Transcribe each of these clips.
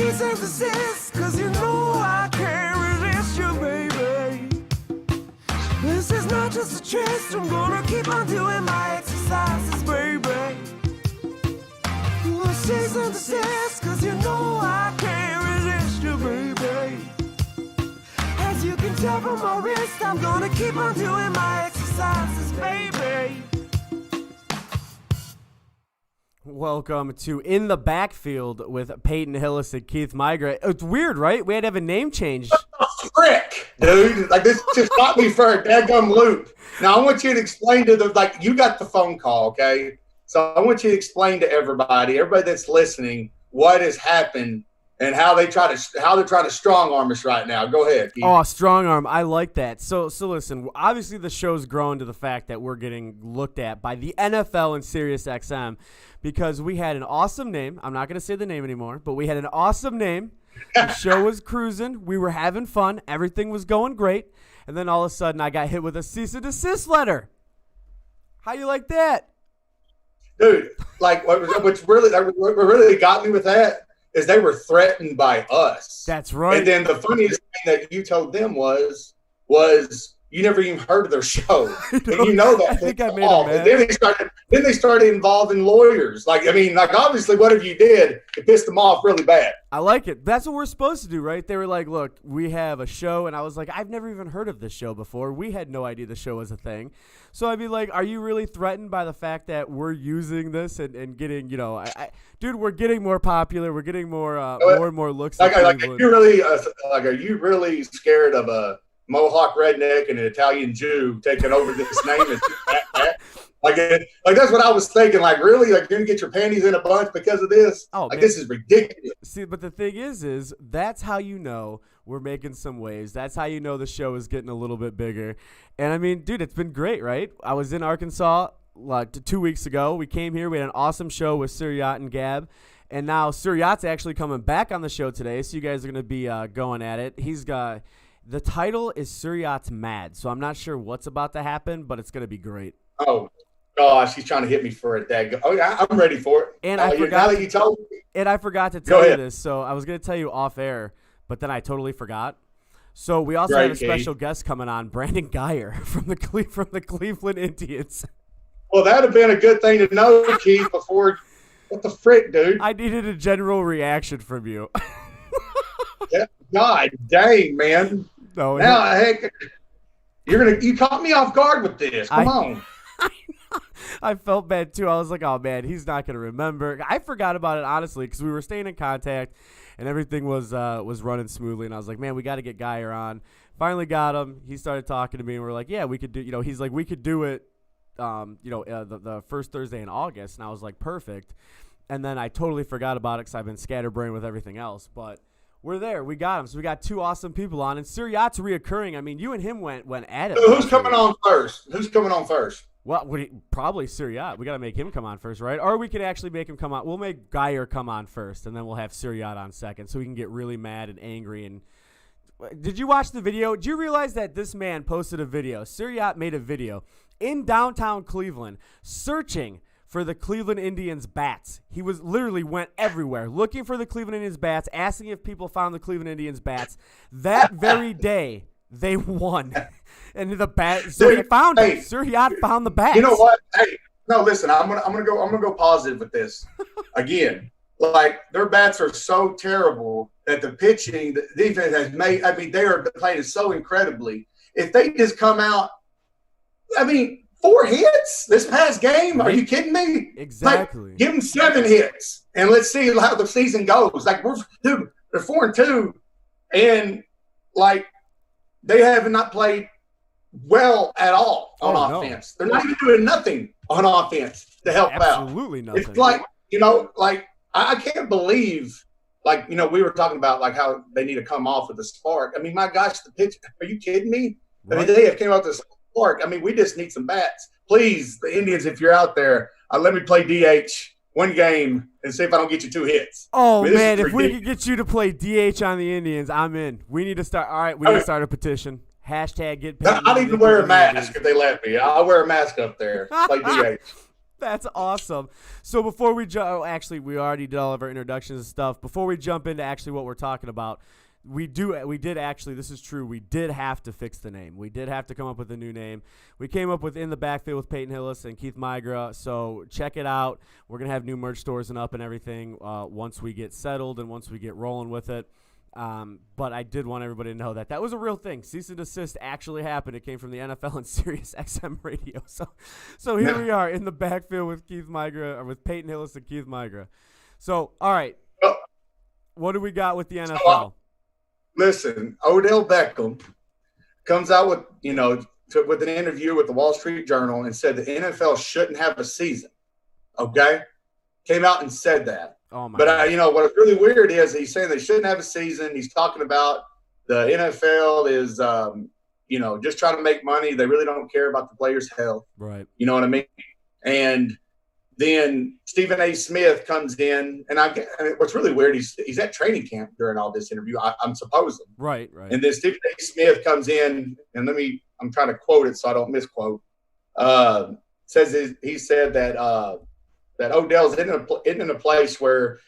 cease and desist, 'cause you know I can't resist you, baby. This is not just a test, I'm gonna keep on doing my exercises, baby. Cease and desist, 'cause you know I can't resist you, baby. As you can tell from my wrist, I'm gonna keep on doing my exercises, baby. Welcome to In the Backfield with Peyton, Hillis, and Keith Migra. It's weird, right? We had to have a name change. Frick, dude. Like, this just got me for a daggum loop. Now, I want you to explain to you got the phone call, okay? So I want you to explain to everybody that's listening, what has happened and how they're trying to strong arm us right now. Go ahead, Keith. Oh, strong arm. I like that. So listen, obviously the show's grown to the fact that we're getting looked at by the NFL and SiriusXM because we had an awesome name. I'm not going to say the name anymore, but we had an awesome name. The show was cruising. We were having fun. Everything was going great. And then all of a sudden I got hit with a cease and desist letter. How you like that? Dude, like what really got me with that is they were threatened by us. That's right. And then the funniest thing that you told them was you never even heard of their show. And you know that. I think I made them mad. And then they started involving lawyers. Obviously whatever you did, it pissed them off really bad. I like it. That's what we're supposed to do, right? They were like, look, we have a show. And I was like, I've never even heard of this show before. We had no idea the show was a thing. So I'd be like, are you really threatened by the fact that we're using this and getting, dude, we're getting more popular. We're getting more and more looks. Are you really scared of a Mohawk redneck and an Italian Jew taking over this name? Like that's what I was thinking. Like, really? Like, you're going to get your panties in a bunch because of this? Oh, like, man. This is ridiculous. See, but the thing is that's how you know we're making some waves. That's how you know the show is getting a little bit bigger. And, I mean, dude, it's been great, right? I was in Arkansas 2 weeks ago. We came here. We had an awesome show with Suryat and Gab. And now Suryat's actually coming back on the show today, so you guys are going to be going at it. The title is Suryat's Mad, so I'm not sure what's about to happen, but it's going to be great. Oh, gosh, he's trying to hit me for a dag. Oh, yeah, I'm ready for it. And I forgot that you told me. And I forgot to tell you this, so I was going to tell you off air, but then I totally forgot. So we also had a special guest coming on, Brandon Geyer from the Cleveland Indians. Well, that would have been a good thing to know, Keith, before. What the frick, dude? I needed a general reaction from you. Yeah, God dang, man. No, now, heck, you caught me off guard with this. Come on. I felt bad too. I was like, oh man, he's not gonna remember. I forgot about it honestly because we were staying in contact and everything was running smoothly. And I was like, man, we got to get Geyer on. Finally got him. He started talking to me and we're like, yeah, we could do. He's like, we could do it. The first Thursday in August, and I was like, perfect. And then I totally forgot about it because I've been scatterbrained with everything else. But we're there. We got him. So we got two awesome people on. And Suryat's reoccurring. I mean, you and him went at it. Who's coming on first? Well, probably Suryat. We got to make him come on first, right? Or we could actually make him come on. We'll make Geyer come on first, and then we'll have Suryat on second so we can get really mad and angry. And did you watch the video? Did you realize that this man posted a video? Suryat made a video in downtown Cleveland searching for the Cleveland Indians bats. He went everywhere looking for the Cleveland Indians bats, asking if people found the Cleveland Indians bats. That very day, they won. And the bat, so he found it. Suryat found the bats. You know what? Hey, no, listen, I'm gonna go positive with this. Again, like, their bats are so terrible that the pitching, the defense has made. I mean, they are playing so incredibly. If they just come out, I mean, 4 hits this past game. Are you kidding me? Exactly. Like, give them 7 hits, and let's see how the season goes. Like, they're 4-2, and like, they have not played well at all on offense. No. They're not even doing nothing on offense to help out. Absolutely nothing. It's like, I can't believe, we were talking about like how they need to come off with a spark. I mean, my gosh, the pitch. Are you kidding me? Right. I mean, they have came out with a spark. I mean, we just need some bats. Please, the Indians, if you're out there, let me play DH one game and see if I don't get you 2 hits. Oh, man, if we could get you to play DH on the Indians, I'm in. We need to start. All right, we need to start a petition. Hashtag get Peyton. I'll even wear a mask if they let me. I'll wear a mask up there. Play DH. That's awesome. So before we actually, we already did all of our introductions and stuff. Before we jump into actually what we're talking about, we did actually, this is true, we did have to fix the name. We did have to come up with a new name. We came up with In the Backfield with Peyton Hillis and Keith Migra, so check it out. We're going to have new merch stores and up and everything once we get settled and once we get rolling with it. But I did want everybody to know that was a real thing. Cease and desist actually happened. It came from the NFL and Sirius XM radio. So here we are in the backfield with Keith Migra, or with Peyton Hillis and Keith Migra. So, all right. What do we got with the NFL? Listen, Odell Beckham comes out with, with an interview with the Wall Street Journal and said the NFL shouldn't have a season. Okay? Came out and said that. Oh my! But what's really weird is he's saying they shouldn't have a season. He's talking about the NFL is, just trying to make money. They really don't care about the players' health. Right. You know what I mean? And then Stephen A. Smith comes in, and what's really weird, he's at training camp during all this interview. I'm supposing. Right. And then Stephen A. Smith comes in, and I'm trying to quote it so I don't misquote. He said that Odell's isn't in a place where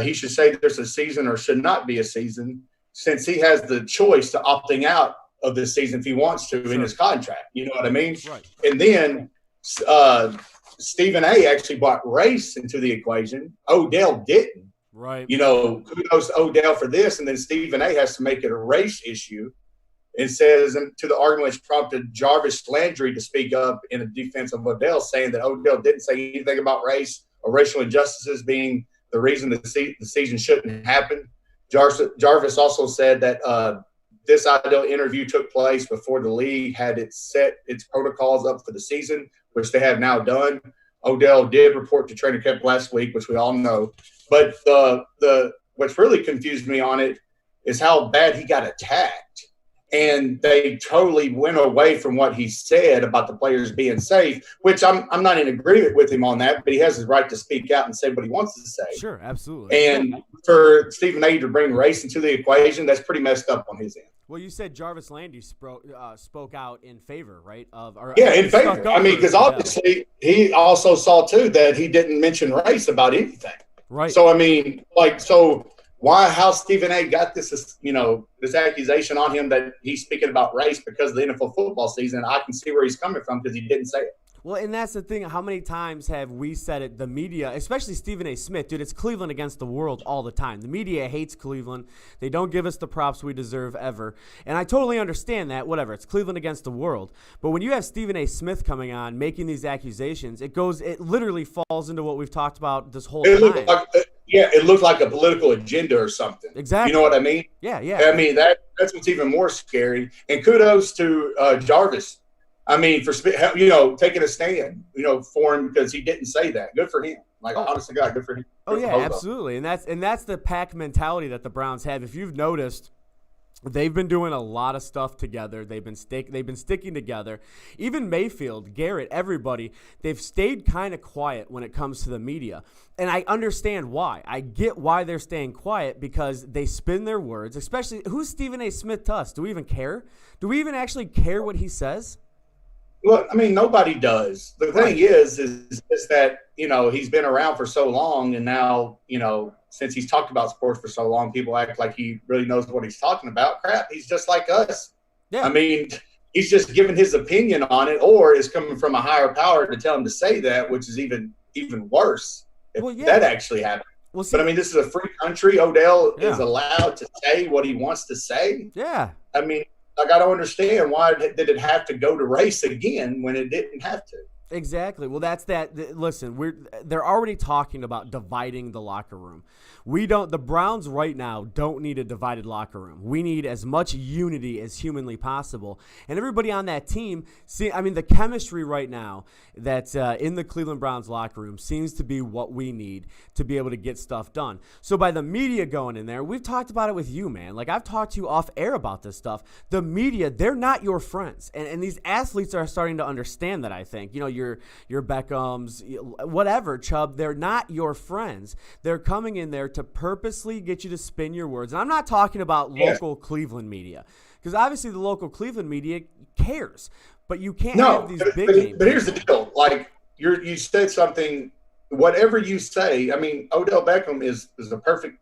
he should say there's a season or should not be a season, since he has the choice to opting out of the season if he wants to in his contract. You know what I mean? Right. And then Stephen A. actually brought race into the equation. Odell didn't. Right. Kudos to Odell for this, and then Stephen A. has to make it a race issue. It says, and to the argument which prompted Jarvis Landry to speak up in a defense of Odell, saying that Odell didn't say anything about race or racial injustices being the reason the season shouldn't happen. Jarvis also said that this ideal interview took place before the league had set its protocols up for the season, which they have now done. Odell did report to training camp last week, which we all know. But what's really confused me on it is how bad he got attacked. And they totally went away from what he said about the players being safe, which I'm not in agreement with him on that, but he has his right to speak out and say what he wants to say. Sure, absolutely. And for Stephen A. to bring race into the equation, that's pretty messed up on his end. Well, you said Jarvis Landry spoke out in favor, right? In favor. Because obviously he also saw, too, that he didn't mention race about anything. Right. So, how Stephen A. got this accusation on him that he's speaking about race because of the NFL football season, I can see where he's coming from because he didn't say it. Well, and that's the thing. How many times have we said it? The media, especially Stephen A. Smith, dude, it's Cleveland against the world all the time. The media hates Cleveland. They don't give us the props we deserve ever. And I totally understand that. Whatever. It's Cleveland against the world. But when you have Stephen A. Smith coming on, making these accusations, it literally falls into what we've talked about this whole time. It looked like a political agenda or something. Exactly. You know what I mean? Yeah. That's what's even more scary. And kudos to Jarvis. For taking a stand, for him because he didn't say that. Good for him. Honest to God, good for him. Oh yeah, absolutely. And that's the pack mentality that the Browns have. If you've noticed, they've been doing a lot of stuff together. They've been sticking together. Even Mayfield, Garrett, everybody, they've stayed kind of quiet when it comes to the media. And I understand why. I get why they're staying quiet because they spin their words, especially who's Stephen A. Smith to us? Do we even care? Do we even actually care what he says? Well, nobody does. The thing is that, he's been around for so long, and now, since he's talked about sports for so long, people act like he really knows what he's talking about. Crap, he's just like us. Yeah. He's just giving his opinion on it, or is coming from a higher power to tell him to say that, which is even worse if that actually happened. Well, see, but this is a free country. Odell is allowed to say what he wants to say. Yeah. I don't understand why did it have to go to race again when it didn't have to. Exactly. Well, that's that. Listen, they're already talking about dividing the locker room. The Browns right now don't need a divided locker room. We need as much unity as humanly possible. And everybody on that team, the chemistry right now that's in the Cleveland Browns locker room seems to be what we need to be able to get stuff done. So by the media going in there, we've talked about it with you, man. I've talked to you off air about this stuff. The media, they're not your friends. And these athletes are starting to understand that, I think. Your Beckhams, whatever, Chubb, they're not your friends. They're coming in there to purposely get you to spin your words. And I'm not talking about local Cleveland media, because obviously the local Cleveland media cares, but you can't have these big names. But here's the deal. you said something. Whatever you say, I mean, Odell Beckham is a perfect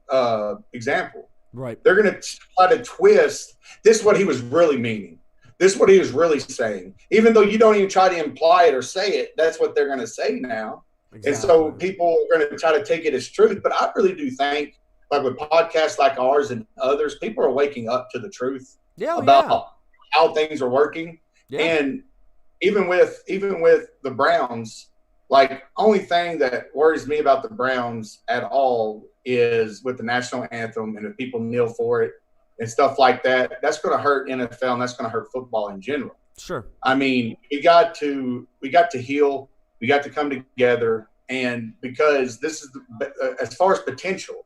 example. Right. They're going to try to twist. This is what he was really meaning. This is what he was really saying. Even though you don't even try to imply it or say it, that's what they're going to say now. Exactly. And so people are going to try to take it as truth. But I really do think, like with podcasts like ours and others, people are waking up to the truth about how things are working. Yeah. And even with the Browns, like, only thing that worries me about the Browns at all is with the national anthem and if people kneel for it and stuff like that. That's going to hurt NFL and that's going to hurt football in general. Sure. I mean, we got to heal. We got to come together, and because this is as far as potential,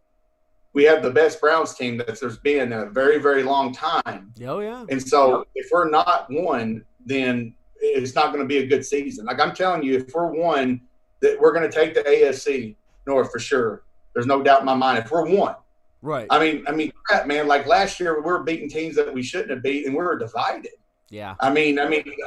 we have the best Browns team that there's been in a very, very long time. Oh yeah. And so if we're not one, then it's not going to be a good season. Like, I'm telling you, if we're one, that we're going to take the AFC North for sure. There's no doubt in my mind. If we're one, right? I mean, crap, man. Like last year, we were beating teams that we shouldn't have beat, and we were divided. Yeah. I mean,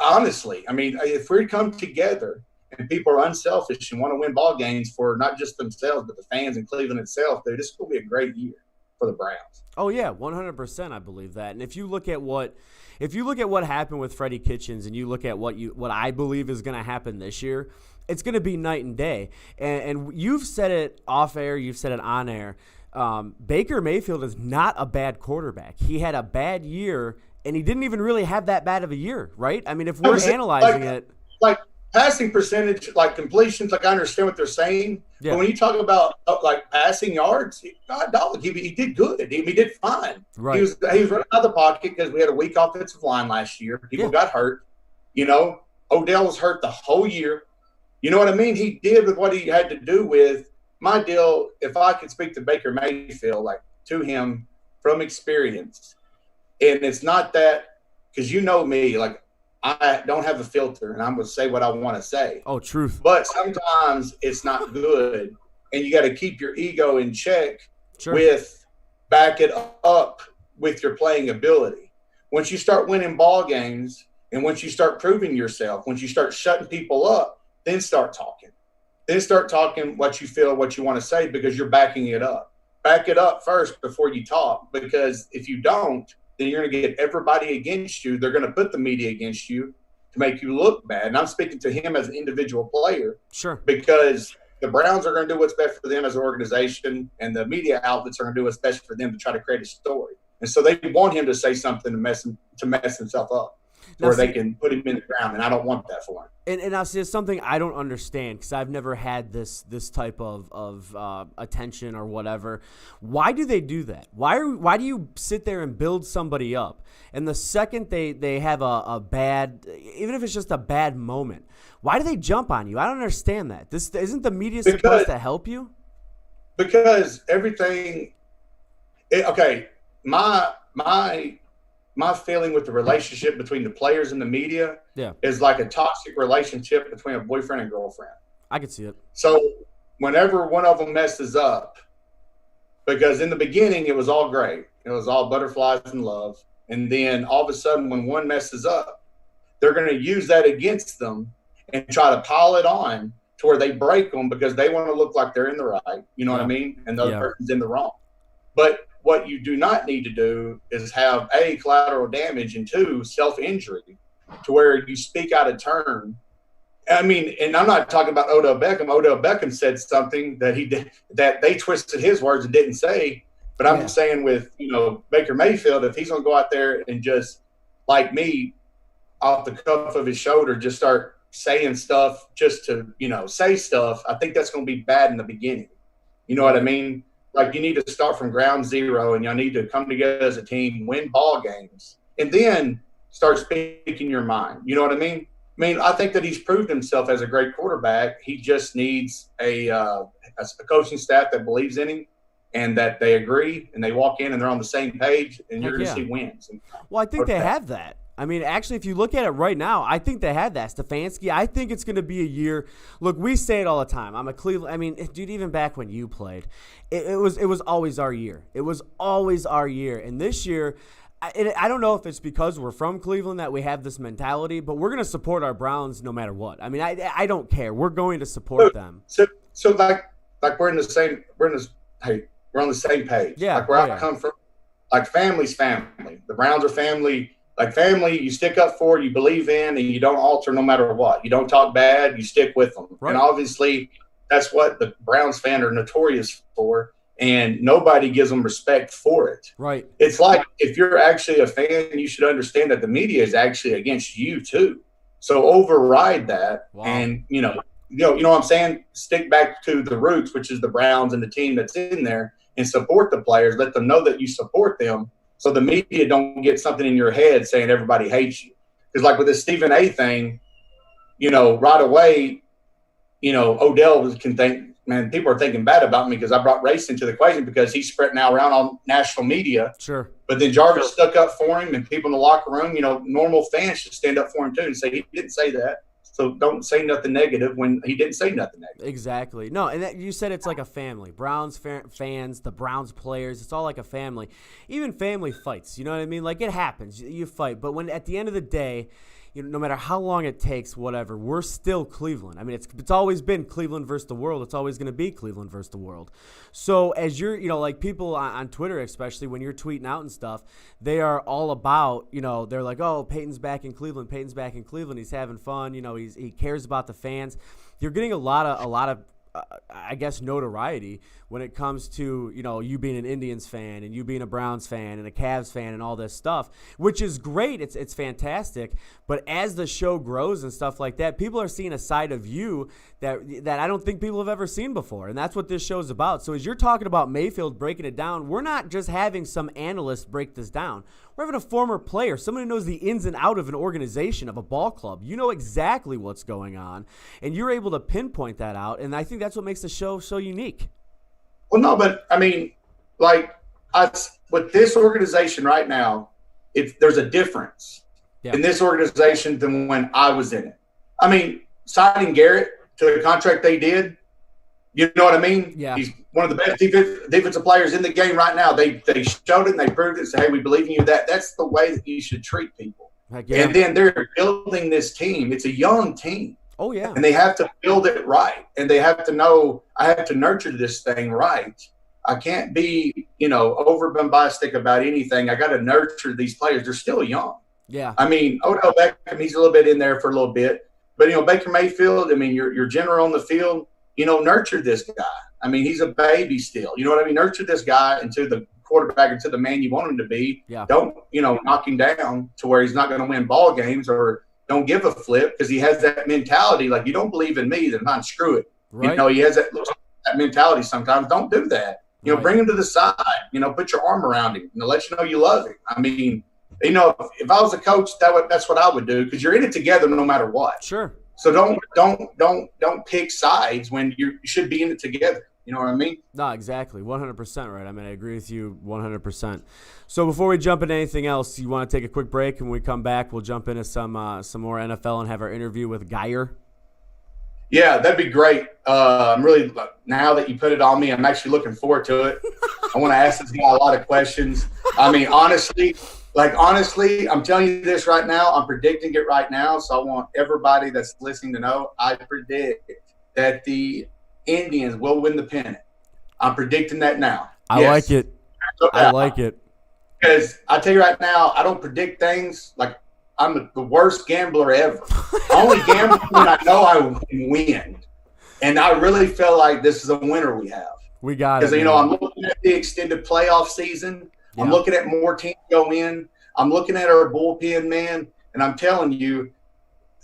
honestly, if we come together and people are unselfish and want to win ball games for not just themselves but the fans and Cleveland itself, dude, this will be a great year for the Browns. Oh yeah, 100%. I believe that. And if you look at what happened with Freddie Kitchens, and you look at what I believe is going to happen this year, it's going to be night and day. And you've said it off air, you've said it on air. Baker Mayfield is not a bad quarterback. He had a bad year, and he didn't even really have that bad of a year, right? I mean, if we're analyzing it. Like passing percentage, like completions, like I understand what they're saying. Yeah. But when you talk about like passing yards, God, dog, he did good. He did fine. Right. He was running out of the pocket because we had a weak offensive line last year. People got hurt. Odell was hurt the whole year. You know what I mean? He did with what he had to do with. My deal, if I could speak to Baker Mayfield, like to him from experience, and it's not that, because you know me, like I don't have a filter and I'm going to say what I want to say. Oh, truth. But sometimes it's not good, and you got to keep your ego in check back it up with your playing ability. Once you start winning ball games and once you start proving yourself, once you start shutting people up, then start talking. Then start talking what you feel, what you want to say, because you're backing it up. Back it up first before you talk, because if you don't, then you're going to get everybody against you. They're going to put the media against you to make you look bad. And I'm speaking to him as an individual player. Sure. Because the Browns are going to do what's best for them as an organization, and the media outlets are going to do what's best for them to try to create a story. And so they want him to say something to mess himself up. Where they can put him in the ground, and I don't want that for him. And I'll say something I don't understand, because I've never had this type of attention or whatever. Why do they do that? Why do you sit there and build somebody up, and the second they have a bad, even if it's just a bad moment, why do they jump on you? I don't understand that. This isn't the media supposed to help you? Because everything. My feeling with the relationship between the players and the media is like a toxic relationship between a boyfriend and girlfriend. I can see it. So whenever one of them messes up, because in the beginning it was all great. It was all butterflies and love. And then all of a sudden when one messes up, they're going to use that against them and try to pile it on to where they break them because they want to look like they're in the right. You know what I mean? And the other person's in the wrong. But what you do not need to do is have A, collateral damage, and 2, self-injury, to where you speak out of turn. I mean, and I'm not talking about Odell Beckham. Odell Beckham said something that he did, that they twisted his words and didn't say. But I'm saying with, Baker Mayfield, if he's going to go out there and just, like me, off the cuff of his shoulder, just start saying stuff just to, say stuff, I think that's going to be bad in the beginning. You know what I mean? Like, you need to start from ground zero, and y'all need to come together as a team, win ball games, and then start speaking your mind. You know what I mean? I think that he's proved himself as a great quarterback. He just needs a coaching staff that believes in him and that they agree and they walk in and they're on the same page, and you're going to see wins. Well, I think they have that. I mean, actually, if you look at it right now, I think they had that. Stefanski, I think it's going to be a year. Look, we say it all the time. I'm a Cleveland. I mean, dude, even back when you played, it was always our year. It was always our year. And this year, I don't know if it's because we're from Cleveland that we have this mentality, but we're going to support our Browns no matter what. I mean, I don't care. We're going to support them. So like we're on the same page. Yeah. Like where I come from, like family's family. The Browns are family. Like family, you stick up for, you believe in, and you don't alter no matter what. You don't talk bad. You stick with them. Right. And obviously, that's what the Browns fans are notorious for. And nobody gives them respect for it. Right. It's like if you're actually a fan, you should understand that the media is actually against you too. So override that, and you know what I'm saying. Stick back to the roots, which is the Browns and the team that's in there, and support the players. Let them know that you support them, so the media don't get something in your head saying everybody hates you. Because like with this Stephen A. thing, right away, Odell can think. Man, people are thinking bad about me because I brought race into the equation because he's spread now around on national media. Sure. But then Jarvis stuck up for him, and people in the locker room, normal fans should stand up for him too and say he didn't say that. So don't say nothing negative when he didn't say nothing negative. Exactly. No, and you said it's like a family. Browns fans, the Browns players, it's all like a family. Even family fights, you know what I mean? Like it happens. You fight. But when at the end of the day, no matter how long it takes, whatever, we're still Cleveland. I mean, it's always been Cleveland versus the world. It's always going to be Cleveland versus the world. So as you're, like people on Twitter, especially when you're tweeting out and stuff, they are all about, they're like, oh, Peyton's back in Cleveland. Peyton's back in Cleveland. He's having fun. He cares about the fans. You're getting a lot of I guess notoriety when it comes to you being an Indians fan and you being a Browns fan and a Cavs fan and all this stuff, which is great. It's fantastic. But as the show grows and stuff like that, people are seeing a side of you that I don't think people have ever seen before, and that's what this show is about. So as you're talking about Mayfield breaking it down, we're not just having some analyst break this down. We're having a former player, someone who knows the ins and out of an organization, of a ball club. You know exactly what's going on, and you're able to pinpoint that out, and I think that's what makes the show so unique. Well, no, but I mean, with this organization right now, there's a difference in this organization than when I was in it. I mean, signing Garrett to the contract they did, you know what I mean? Yeah. He's one of the best defensive players in the game right now. They showed it and they proved it and said, hey, we believe in you. That's the way that you should treat people. Yeah. And then they're building this team. It's a young team. Oh, yeah. And they have to build it right. And they have to know I have to nurture this thing right. I can't be, over bombastic about anything. I got to nurture these players. They're still young. Yeah. I mean, Odell Beckham, he's a little bit in there for a little bit. But, Baker Mayfield, I mean, your general on the field, nurture this guy. I mean, he's a baby still. You know what I mean? Nurture this guy into the quarterback, into the man you want him to be. Yeah. Don't, knock him down to where he's not going to win ball games, or don't give a flip because he has that mentality. Like, you don't believe in me, then fine, screw it. Right. He has that mentality sometimes. Don't do that. Right. Bring him to the side. Put your arm around him. Let you know you love him. I mean, if I was a coach, that's what I would do, because you're in it together no matter what. Sure. So don't pick sides when you should be in it together. You know what I mean? No, exactly. 100% right. I mean, I agree with you 100%. So before we jump into anything else, you want to take a quick break, and when we come back, we'll jump into some more NFL and have our interview with Geyer? Yeah, that'd be great. I'm really, now that you put it on me, I'm actually looking forward to it. I want to ask this guy a lot of questions. I mean, honestly, I'm telling you this right now. I'm predicting it right now. So I want everybody that's listening to know I predict that the Indians will win the pennant. I'm predicting that now. I like it. I like it. Because I tell you right now, I don't predict things like I'm the worst gambler ever. I only gamble when I know I can win. And I really feel like this is a winner we have. We got it. Because, I'm looking at the extended playoff season. Yeah. I'm looking at more teams go in. I'm looking at our bullpen, man. And I'm telling you,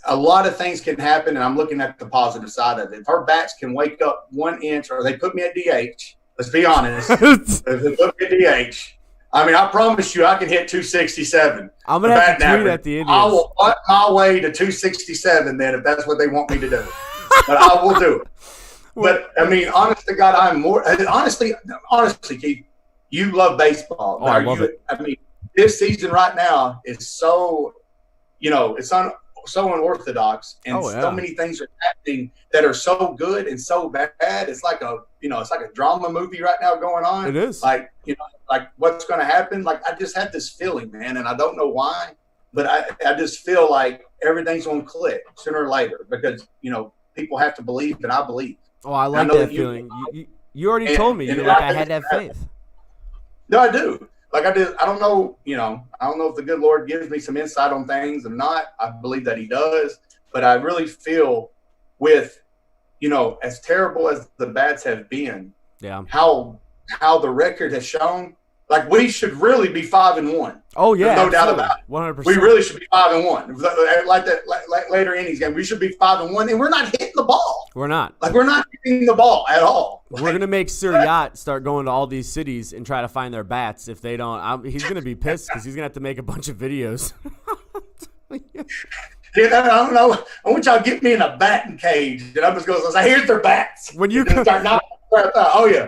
a lot of things can happen, and I'm looking at the positive side of it. If our bats can wake up 1 inch, or they put me at DH, let's be honest. If they put me at DH, I mean, I promise you I can hit 267. I'm going to have to tweet at the Indians. I will butt my way to 267 then if that's what they want me to do. But I will do it. But, I mean, honest to God, I'm more – honestly, Keith, you love baseball. Oh, I love it. I mean, this season right now is so – it's so unorthodox, and Oh, yeah. so many things are happening that are so good and so bad. It's like a drama movie right now going on. It is. Like, like what's going to happen. Like, I just have this feeling, man, and I don't know why, but I just feel like everything's going to click sooner or later because people have to believe, and I believe. Oh, I like that feeling. You already told me. You're like, I had to have faith. No, I do. Like I do. I don't know. I don't know if the good Lord gives me some insight on things or not. I believe that He does, but I really feel with, as terrible as the bats have been, yeah, how the record has shown. Like, we should really be 5-1. Oh yeah, there's no doubt about it. 100%. We really should be 5-1. Like that, like later innings game, we should be 5-1, and we're not hitting the ball. We're not. Like, we're not hitting the ball at all. We're gonna make Suryat start going to all these cities and try to find their bats. If they don't, he's gonna be pissed because he's gonna have to make a bunch of videos. I don't know. I want y'all to get me in a batting cage, and I'm just going to say, "Here's their bats." When you start knocking, oh yeah.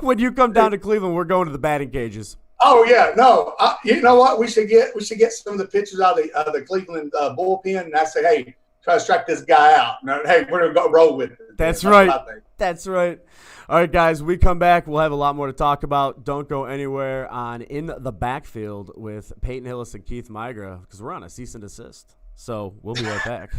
When you come down to Cleveland, we're going to the batting cages. Oh yeah, no. You know what? We should get some of the pitchers out of the Cleveland bullpen, and I say, "Hey, try to strike this guy out." And, hey, we're gonna go roll with it. That's right. That's right. All right, guys. We come back. We'll have a lot more to talk about. Don't go anywhere on In the Backfield with Peyton, Hillis, and Keith Migra because we're on a cease and desist. So we'll be right back.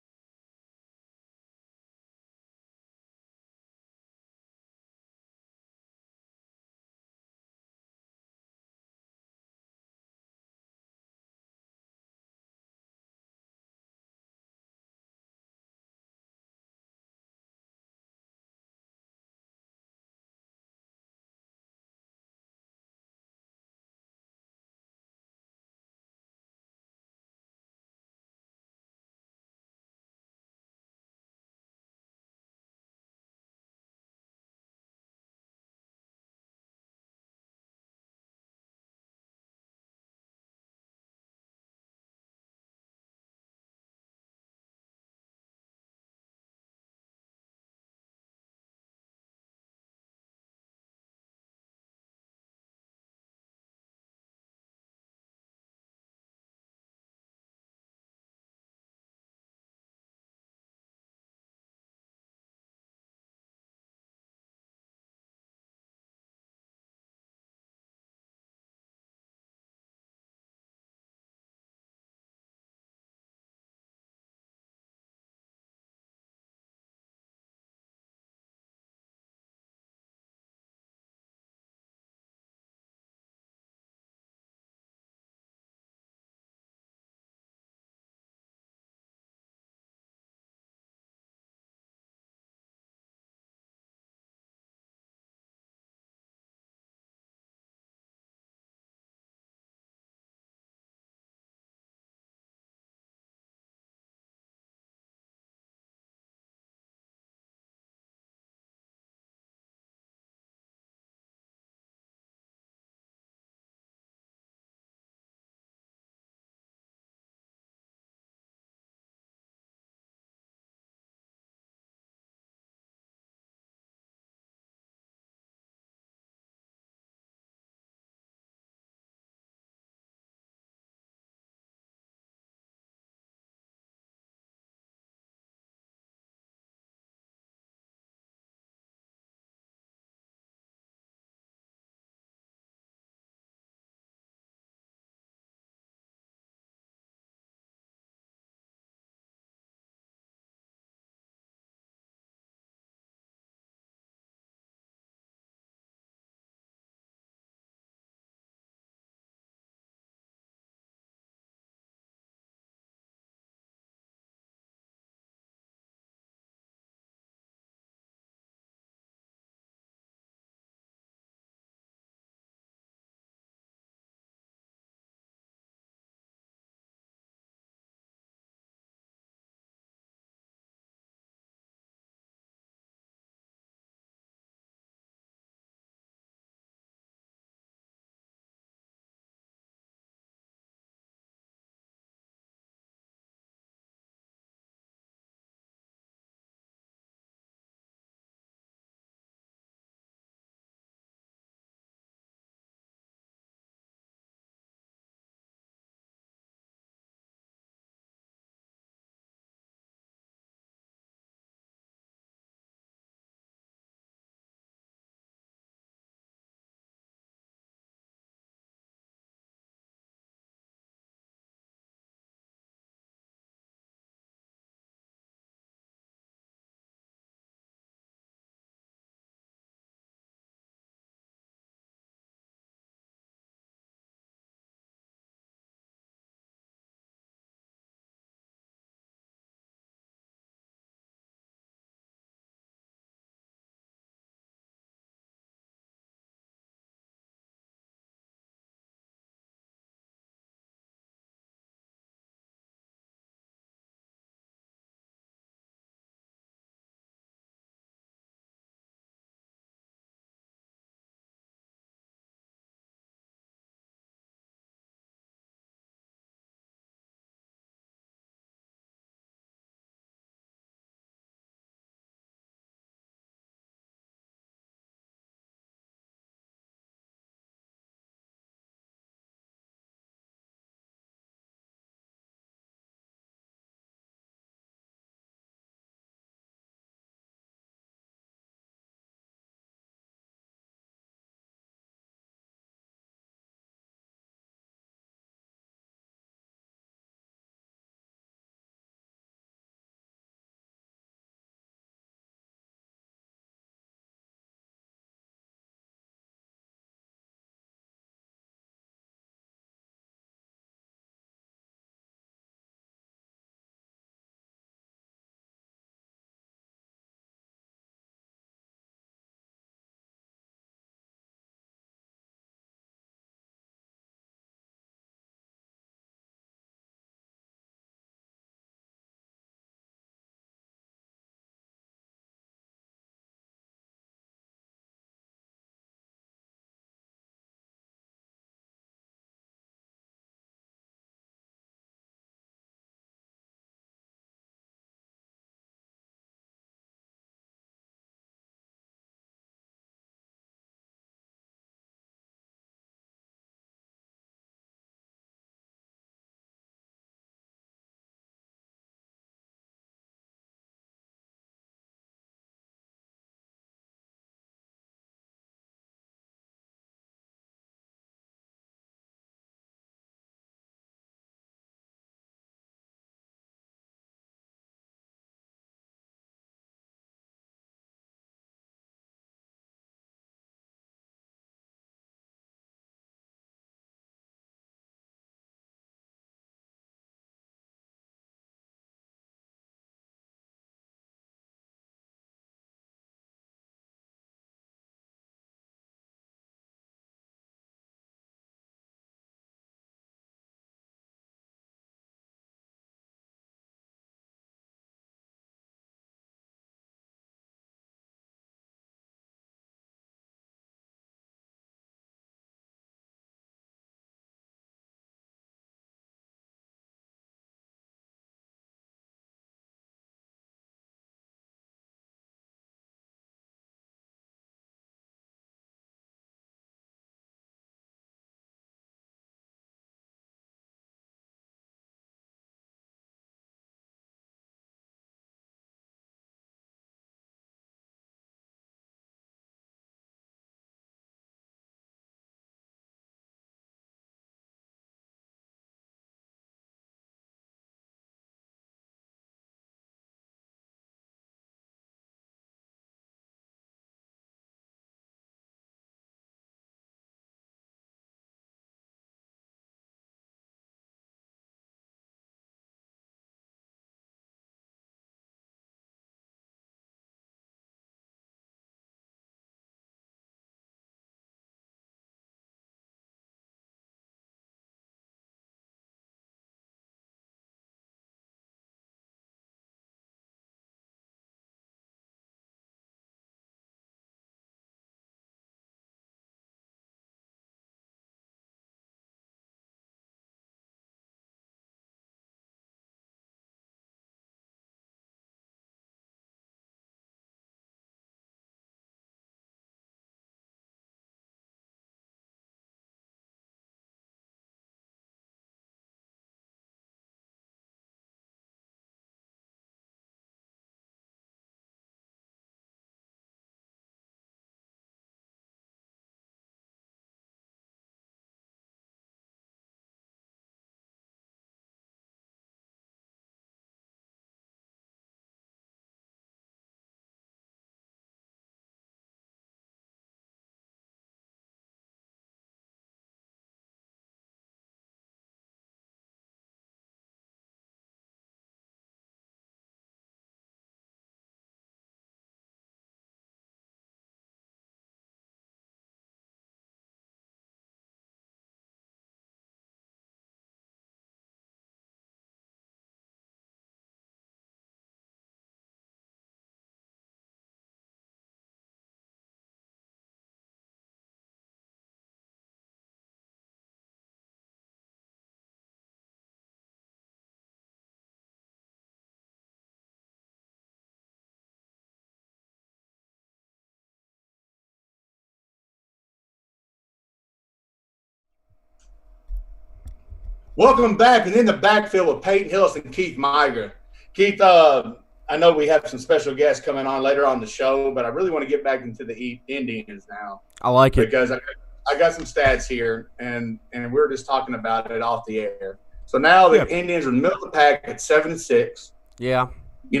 Welcome back, and in the backfield with Peyton, Hillis, and Keith Migra. Keith, I know we have some special guests coming on later on the show, but I really want to get back into the Indians now. I like it. Because I got some stats here, and we were just talking about it off the air. So now the Indians are in the middle of the pack at 7-6. Yeah. You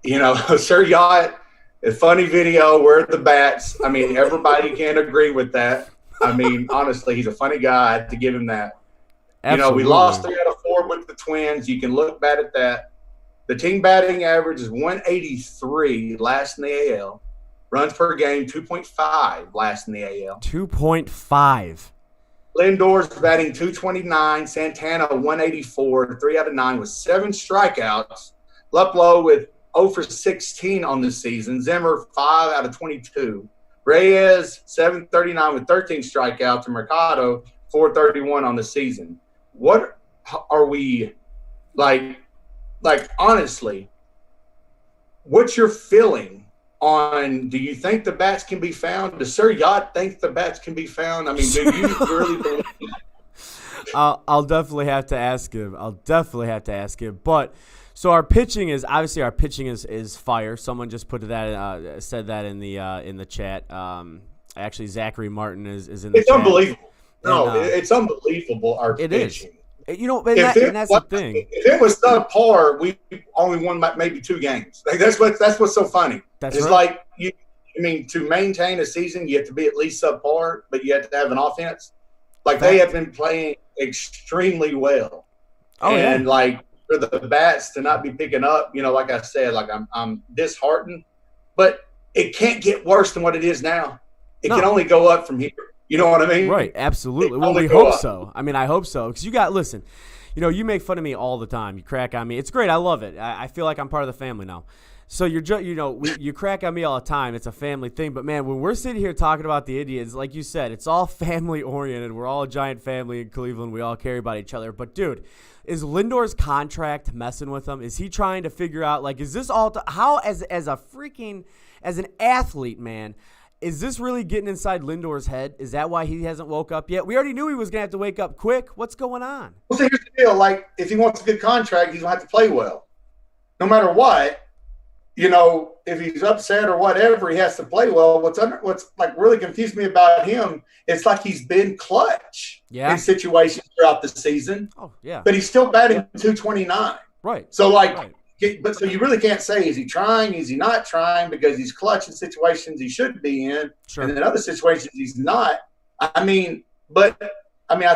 know, Sir Yacht, a funny video, where are the bats? I mean, everybody can agree with that. I mean, honestly, he's a funny guy. I have to give him that. Absolutely. We lost 3 out of 4 with the Twins. You can look back at that. The team batting average is 183, last in the AL. Runs per game, 2.5, last in the AL. 2.5. Lindor's batting 229. Santana, 184, 3 out of 9 with 7 strikeouts. Luplow with 0 for 16 on the season. Zimmer, 5 out of 22. Reyes, 739 with 13 strikeouts. And Mercado, 431 on the season. What are we like honestly, what's your feeling on, do you think the bats can be found? Does Sir Yacht think the bats can be found? I mean, do you really believe that? I'll definitely have to ask him. But so our pitching is fire. Someone just put that said that in the chat. Actually, Zachary Martin is in the chat. It's unbelievable. No, it's unbelievable, our pitching. And that's the thing. If it was subpar, we only won maybe 2 games. Like, that's what's so funny. It's right. Like, to maintain a season, you have to be at least subpar, but you have to have an offense. Like, they have been playing extremely well. And like, for the bats to not be picking up, like I said, like I'm disheartened, but it can't get worse than what it is now. It can only go up from here. You know what I mean? Right, absolutely. Well, we hope so. I mean, I hope so. Because listen, you make fun of me all the time. You crack on me. It's great. I love it. I feel like I'm part of the family now. So you crack on me all the time. It's a family thing. But, man, when we're sitting here talking about the Indians, like you said, it's all family-oriented. We're all a giant family in Cleveland. We all care about each other. But, dude, is Lindor's contract messing with him? Is he trying to figure out, like, is this all how, as an athlete, man, is this really getting inside Lindor's head? Is that why he hasn't woke up yet? We already knew he was going to have to wake up quick. What's going on? Well, so here's the deal. Like, if he wants a good contract, he's going to have to play well. No matter what, if he's upset or whatever, he has to play well. What's like really confused me about him, it's like he's been clutch in situations throughout the season. Oh, yeah. But he's still batting 229. Right. So, so you really can't say, is he trying? Is he not trying? Because he's clutch in situations he should be in. Sure. And in other situations he's not. I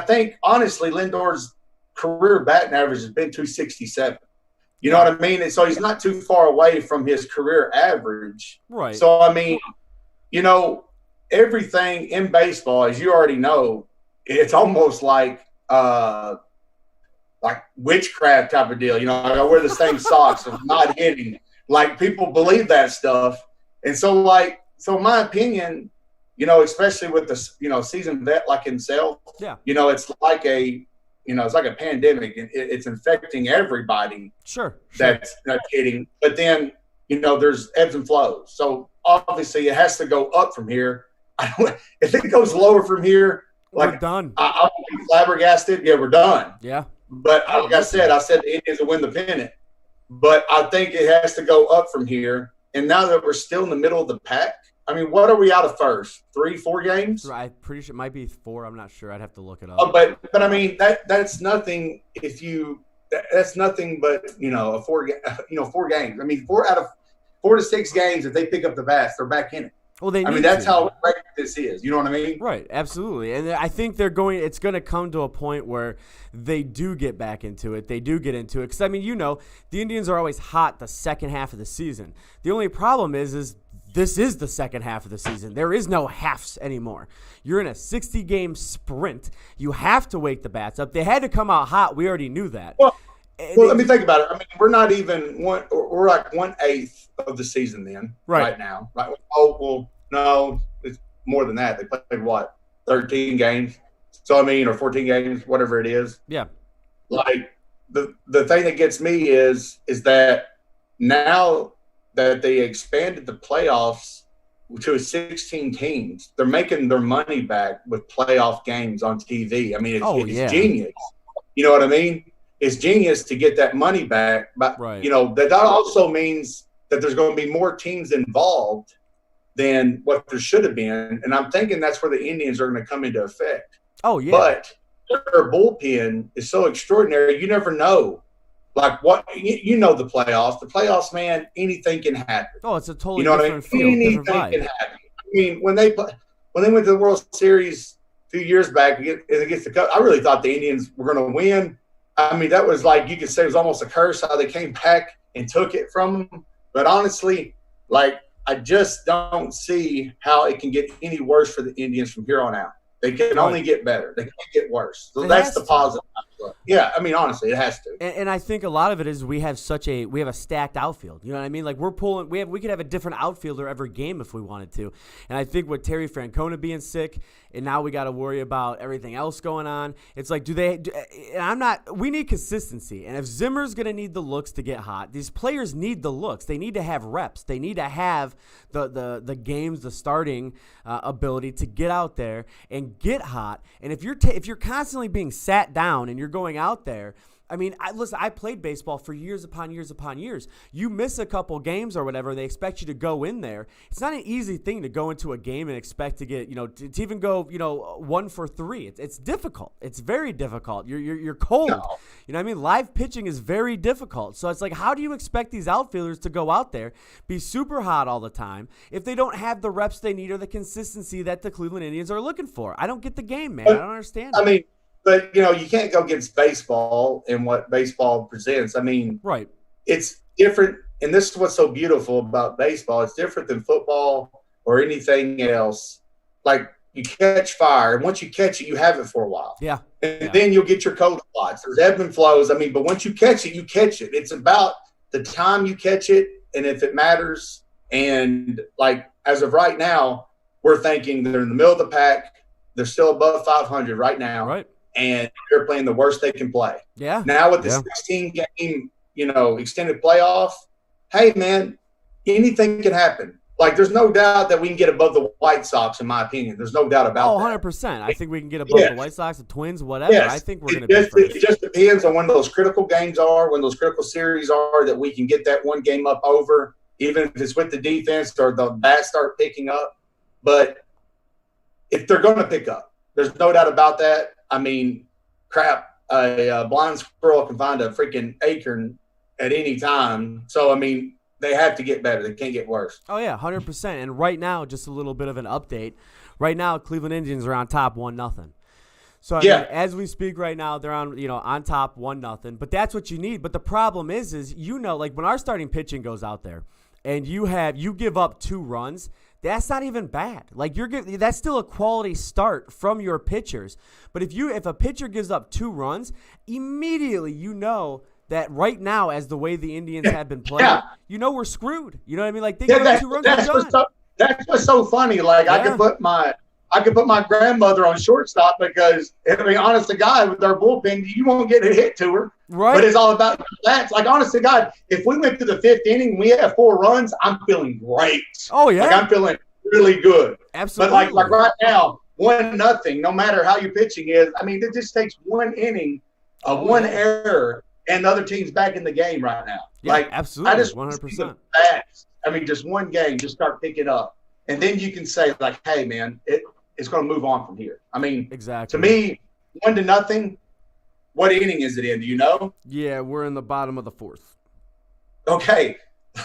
think, honestly, Lindor's career batting average has been 267. You know what I mean? And so he's not too far away from his career average. Right. So, everything in baseball, as you already know, it's almost like witchcraft type of deal. I wear the same socks of not hitting. Like, people believe that stuff. And so, in my opinion, especially with the, seasoned vet like himself, it's like it's like a pandemic, and it's infecting everybody. Sure. That's not hitting. But then, there's ebbs and flows. So obviously it has to go up from here. If it goes lower from here, we're done. I'll be flabbergasted. Yeah, we're done. Yeah. But like I said the Indians will win the pennant. But I think it has to go up from here. And now that we're still in the middle of the pack, what are we out of first? 3-4 games? I'm pretty sure it might be 4. I'm not sure. I'd have to look it up. But that's nothing. That's nothing but 4 games. 4 out of 4 to 6 games. If they pick up the bats, they're back in it. Well, that's how regular this is. You know what I mean? Right, absolutely. And I think it's going to come to a point where they do get back into it. They do get into it. Because, the Indians are always hot the second half of the season. The only problem is this is the second half of the season. There is no halves anymore. You're in a 60-game sprint. You have to wake the bats up. They had to come out hot. We already knew that. Well, let me think about it. We're not even we're like 1/8 of the season then, right now. Right? Oh, well, no, it's more than that. They played 13 games. So or 14 games, whatever it is. Yeah. Like, the thing that gets me is that now that they expanded the playoffs to 16 teams, they're making their money back with playoff games on TV. It's genius. You know what I mean? It's genius to get that money back. But, Right. you know, that also means that there's going to be more teams involved than what there should have been. And I'm thinking that's where the Indians are going to come into effect. Oh, yeah. But their bullpen is so extraordinary. You never know. Like what you know the playoffs. The playoffs, man, anything can happen. Oh, it's a totally You know different what I mean? feel, Anything different vibe. can happen. I mean, when they went to the World Series a few years back against the Cubs, I really thought the Indians were going to win. I mean, that was like, you could say it was almost a curse how they came back and took it from them. But honestly, like, I just don't see how it can get any worse for the Indians from here on out. They can only get better. They can't get worse. So that's the positive. Yeah, I mean, honestly, it has to. And I think a lot of it is we have a stacked outfield. You know what I mean? Like we could have a different outfielder every game if we wanted to. And I think with Terry Francona being sick, and now we got to worry about everything else going on. It's like, we need consistency. And if Zimmer's going to need the looks to get hot, these players need the looks. They need to have reps. They need to have the games, the starting ability to get out there and get hot. And if you're constantly being sat down and you're going out there, I mean, I played baseball for years upon years upon years. You miss a couple games or whatever, they expect you to go in there. It's not an easy thing to go into a game and expect to get, to even go, 1 for 3. It's difficult. It's very difficult. You're cold. No. You know what I mean? Live pitching is very difficult. So it's like, how do you expect these outfielders to go out there, be super hot all the time, if they don't have the reps they need or the consistency that the Cleveland Indians are looking for? I don't get the game, man. I don't understand. I mean, but, you can't go against baseball and what baseball presents. I mean, right. It's different. And this is what's so beautiful about baseball. It's different than football or anything else. Like, you catch fire, and once you catch it, you have it for a while. Yeah. And then you'll get your cold spots. There's ebb and flows. I mean, but once you catch it, you catch it. It's about the time you catch it and if it matters. And, like, as of right now, we're thinking they're in the middle of the pack. They're still above 500 right now. Right. And they're playing the worst they can play. Yeah. Now with the 16-game, extended playoff, hey, man, anything can happen. Like, there's no doubt that we can get above the White Sox, in my opinion. There's no doubt about that. 100%. I think we can get above the White Sox, the Twins, whatever. Yes. I think we're going to be first. It just depends on when those critical games are, when those critical series are, that we can get that one game up over, even if it's with the defense or the bats start picking up. But if they're going to pick up, there's no doubt about that. I mean, crap, a blind squirrel can find a freaking acorn at any time. So, I mean, they have to get better. They can't get worse. Oh, yeah, 100%. And right now, just a little bit of an update. Right now, Cleveland Indians are on top 1-0. So, I mean, as we speak right now, they're on top 1-0. But that's what you need. But the problem is like when our starting pitching goes out there and you give up 2 runs, that's not even bad. Like that's still a quality start from your pitchers. But if a pitcher gives up 2 runs, immediately that right now, as the way the Indians have been playing, we're screwed. You know what I mean? Like they give up 2 runs, we're done. That's what's so funny. Like I could put my grandmother on shortstop because, I mean, honest to God, with our bullpen, you won't get a hit to her. Right. But it's all about that. Like, honest to God, if we went to the 5th inning and we have 4 runs, I'm feeling great. Oh, yeah. Like, I'm feeling really good. Absolutely. But like right now, 1-0, no matter how your pitching is, I mean, it just takes 1 inning of one error and the other team's back in the game right now. Yeah, like, absolutely. I just 100%. I mean, just one game, just start picking up. And then you can say, like, hey, man, it's going to move on from here. I mean, exactly. To me, 1-0, what inning is it in? Do you know? Yeah, we're in the bottom of the 4th. Okay.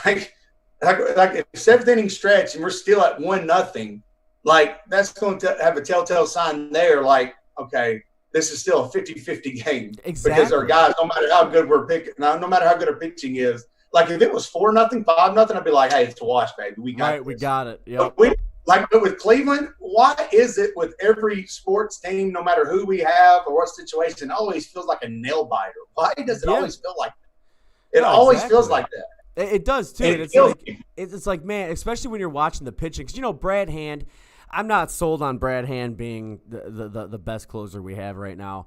Like a 7th inning stretch and we're still at 1-0, like that's going to have a telltale sign there. Like, okay, this is still a 50-50 game. Exactly. Because our guys, no matter how good we're picking, no matter how good our pitching is, like if it was 4-0, 5-0, I'd be like, hey, it's a wash, baby. We got we got it. Yep. But with Cleveland, why is it with every sports team, no matter who we have or what situation, it always feels like a nail biter? Why does it always feel like that? It always feels like that. It does too. It's like, man, especially when you're watching the pitching, because Brad Hand. I'm not sold on Brad Hand being the best closer we have right now.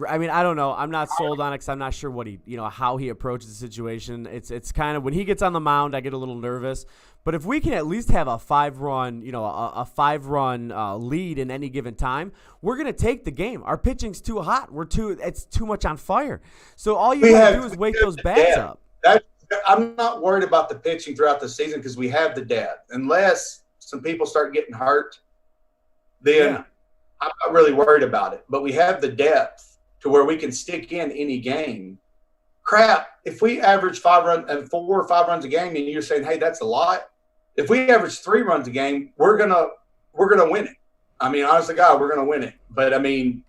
I mean, I don't know. I'm not sold on it because I'm not sure what how he approaches the situation. It's kind of when he gets on the mound, I get a little nervous. But if we can at least have a 5-run, a 5-run lead in any given time, we're gonna take the game. Our pitching's too hot. It's too much on fire. So all you gotta do is wake those bats up. I'm not worried about the pitching throughout the season because we have the depth. Unless some people start getting hurt, then I'm not really worried about it. But we have the depth to where we can stick in any game. Crap, if we average 4 or 5 runs a game, and you're saying, hey, that's a lot. If we average 3 runs a game, we're gonna win it. I mean, honest to God, we're gonna win it. But I mean,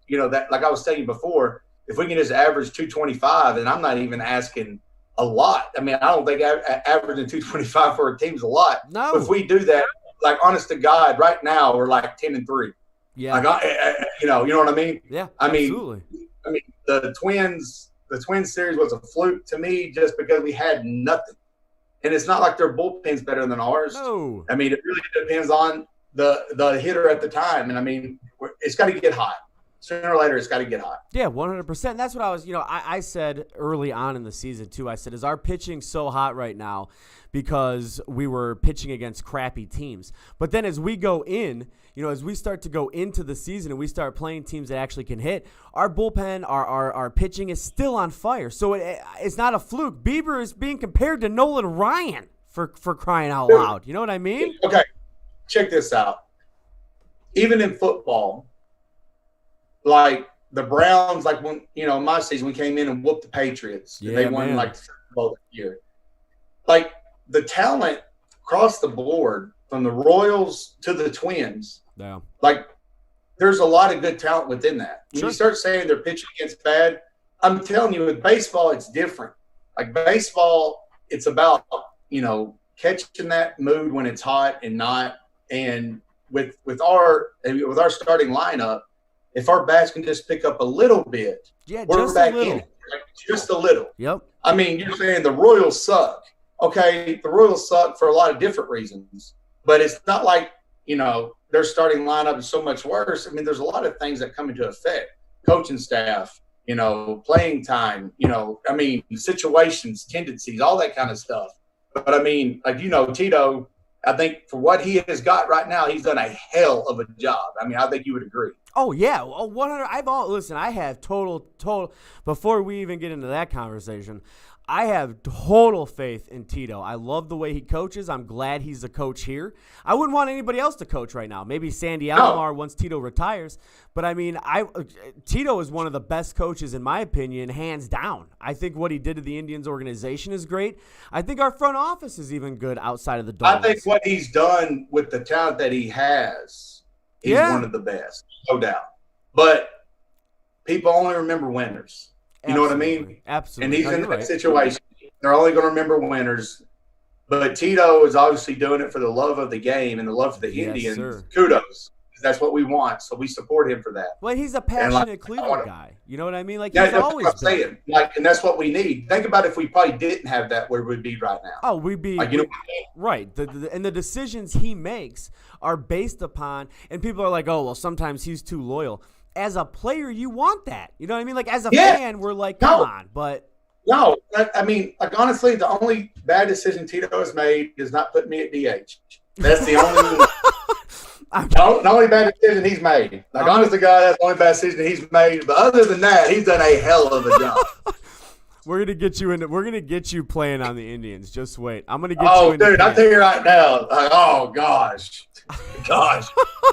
that, like I was saying before, if we can just average 225, and I'm not even asking a lot. I mean, I don't think averaging 225 for a team is a lot. No. But if we do that, like honest to God, right now we're like 10-3. Yeah. Like you know what I mean? Yeah. Absolutely. I mean, the Twins series was a fluke to me just because we had nothing. And it's not like their bullpen's better than ours. No. I mean, it really depends on the hitter at the time. And I mean, it's got to get hot. Sooner or later, it's got to get hot. Yeah, 100%. That's what I was, I said early on in the season, too. I said, is our pitching so hot right now because we were pitching against crappy teams? But then as we go in, as we start to go into the season and we start playing teams that actually can hit, our bullpen, our pitching is still on fire. So it's not a fluke. Bieber is being compared to Nolan Ryan for crying out loud. You know what I mean? Okay, check this out. Even in football, like the Browns, like when my season, we came in and whooped the Patriots. Yeah, they won like the Super Bowl that year. Like the talent across the board, from the Royals to the Twins, like there's a lot of good talent within that. When you start saying they're pitching against bad, I'm telling you, with baseball, it's different. Like baseball, it's about catching that mood when it's hot and not. And with our starting lineup, if our bats can just pick up a little bit, we're back in it. Like, just a little. Yep. I mean, you're saying the Royals suck. Okay, the Royals suck for a lot of different reasons, but it's not like, their starting lineup is so much worse. I mean, there's a lot of things that come into effect. Coaching staff, playing time, I mean, situations, tendencies, all that kind of stuff. But I mean, like, Tito, I think for what he has got right now, he's done a hell of a job. I mean, I think you would agree. Oh, yeah. 100. Listen, I have total, before we even get into that conversation, I have total faith in Tito. I love the way he coaches. I'm glad he's a coach here. I wouldn't want anybody else to coach right now. Maybe Sandy Alomar once Tito retires. But, I mean, Tito is one of the best coaches, in my opinion, hands down. I think what he did to the Indians organization is great. I think our front office is even good outside of the Dolphins. I think what he's done with the talent that he has, he's one of the best, no doubt. But people only remember winners. You know what I mean? Absolutely. And he's in that situation. They're only going to remember winners. But Tito is obviously doing it for the love of the game and the love for the Indians. Sir. Kudos. That's what we want. So we support him for that. Well, he's a passionate Cleveland guy. You know what I mean? Like, he's that's always what I'm saying. Like, and that's what we need. Think about if we probably didn't have that, where we'd be right now. Oh, we'd be like, right. And the decisions he makes are based upon, and people are like, oh, well, sometimes he's too loyal. As a player, you want that. You know what I mean? Like, as a fan, we're like, come on. But no, I mean, like, honestly, the only bad decision Tito has made is not putting me at DH. That's the only the only bad decision he's made. Like, honest to God, that's the only bad decision he's made. But other than that, he's done a hell of a job. We're gonna get you we're gonna get you playing on the Indians. Just wait. I'm gonna get you. Oh, dude, I'll tell you right now. Like, oh gosh,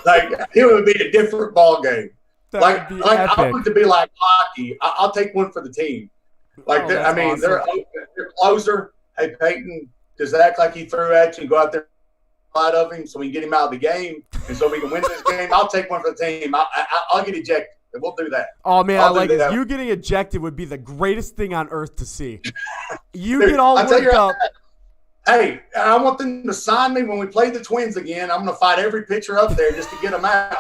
like it would be a different ball game. Like I want it to be like hockey. I'll take one for the team. Like, I mean, awesome. They're closer. Hey, Peyton, just act like he threw at you and go out there out of him so we can get him out of the game and so we can win this game. I'll take one for the team. I'll get ejected. We'll do that. Oh, man, I like it. You getting ejected would be the greatest thing on earth to see. You get all worked up. Hey, I want them to sign me when we play the Twins again. I'm going to fight every pitcher up there just to get them out.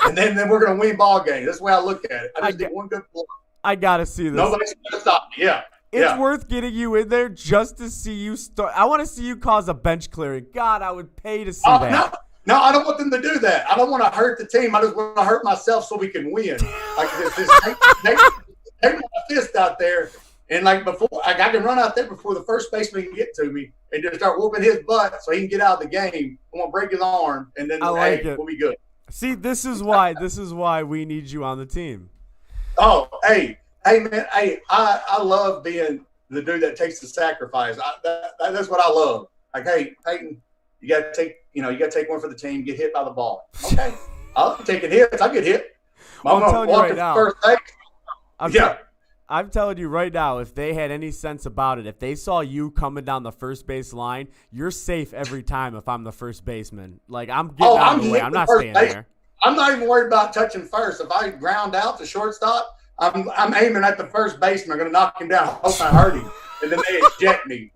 And then we're going to win ball games. That's the way I look at it. I just need one good blow. I got to see this. Nobody's going to stop me. Yeah. It's worth getting you in there just to see you start. I want to see you cause a bench clearing. God, I would pay to see that. No, I don't want them to do that. I don't want to hurt the team. I just want to hurt myself so we can win. Like take my fist out there, and like before, like I can run out there before the first baseman can get to me, and just start whooping his butt so he can get out of the game. I'm gonna break his arm, and then we'll be good. See, this is why we need you on the team. Oh, hey, man, hey, I love being the dude that takes the sacrifice. That's what I love. Like, hey, Peyton, you got to take one for the team. Get hit by the ball. Okay, I'll take hits. I get hit. I'm telling you right now. First base. I'm telling you right now, if they had any sense about it, if they saw you coming down the first base line, you're safe every time if I'm the first baseman. Like, I'm getting out of the way. I'm not staying there. I'm not even worried about touching first. If I ground out to shortstop, I'm aiming at the first baseman. I'm going to knock him down. I hope I hurt him. And then they eject me.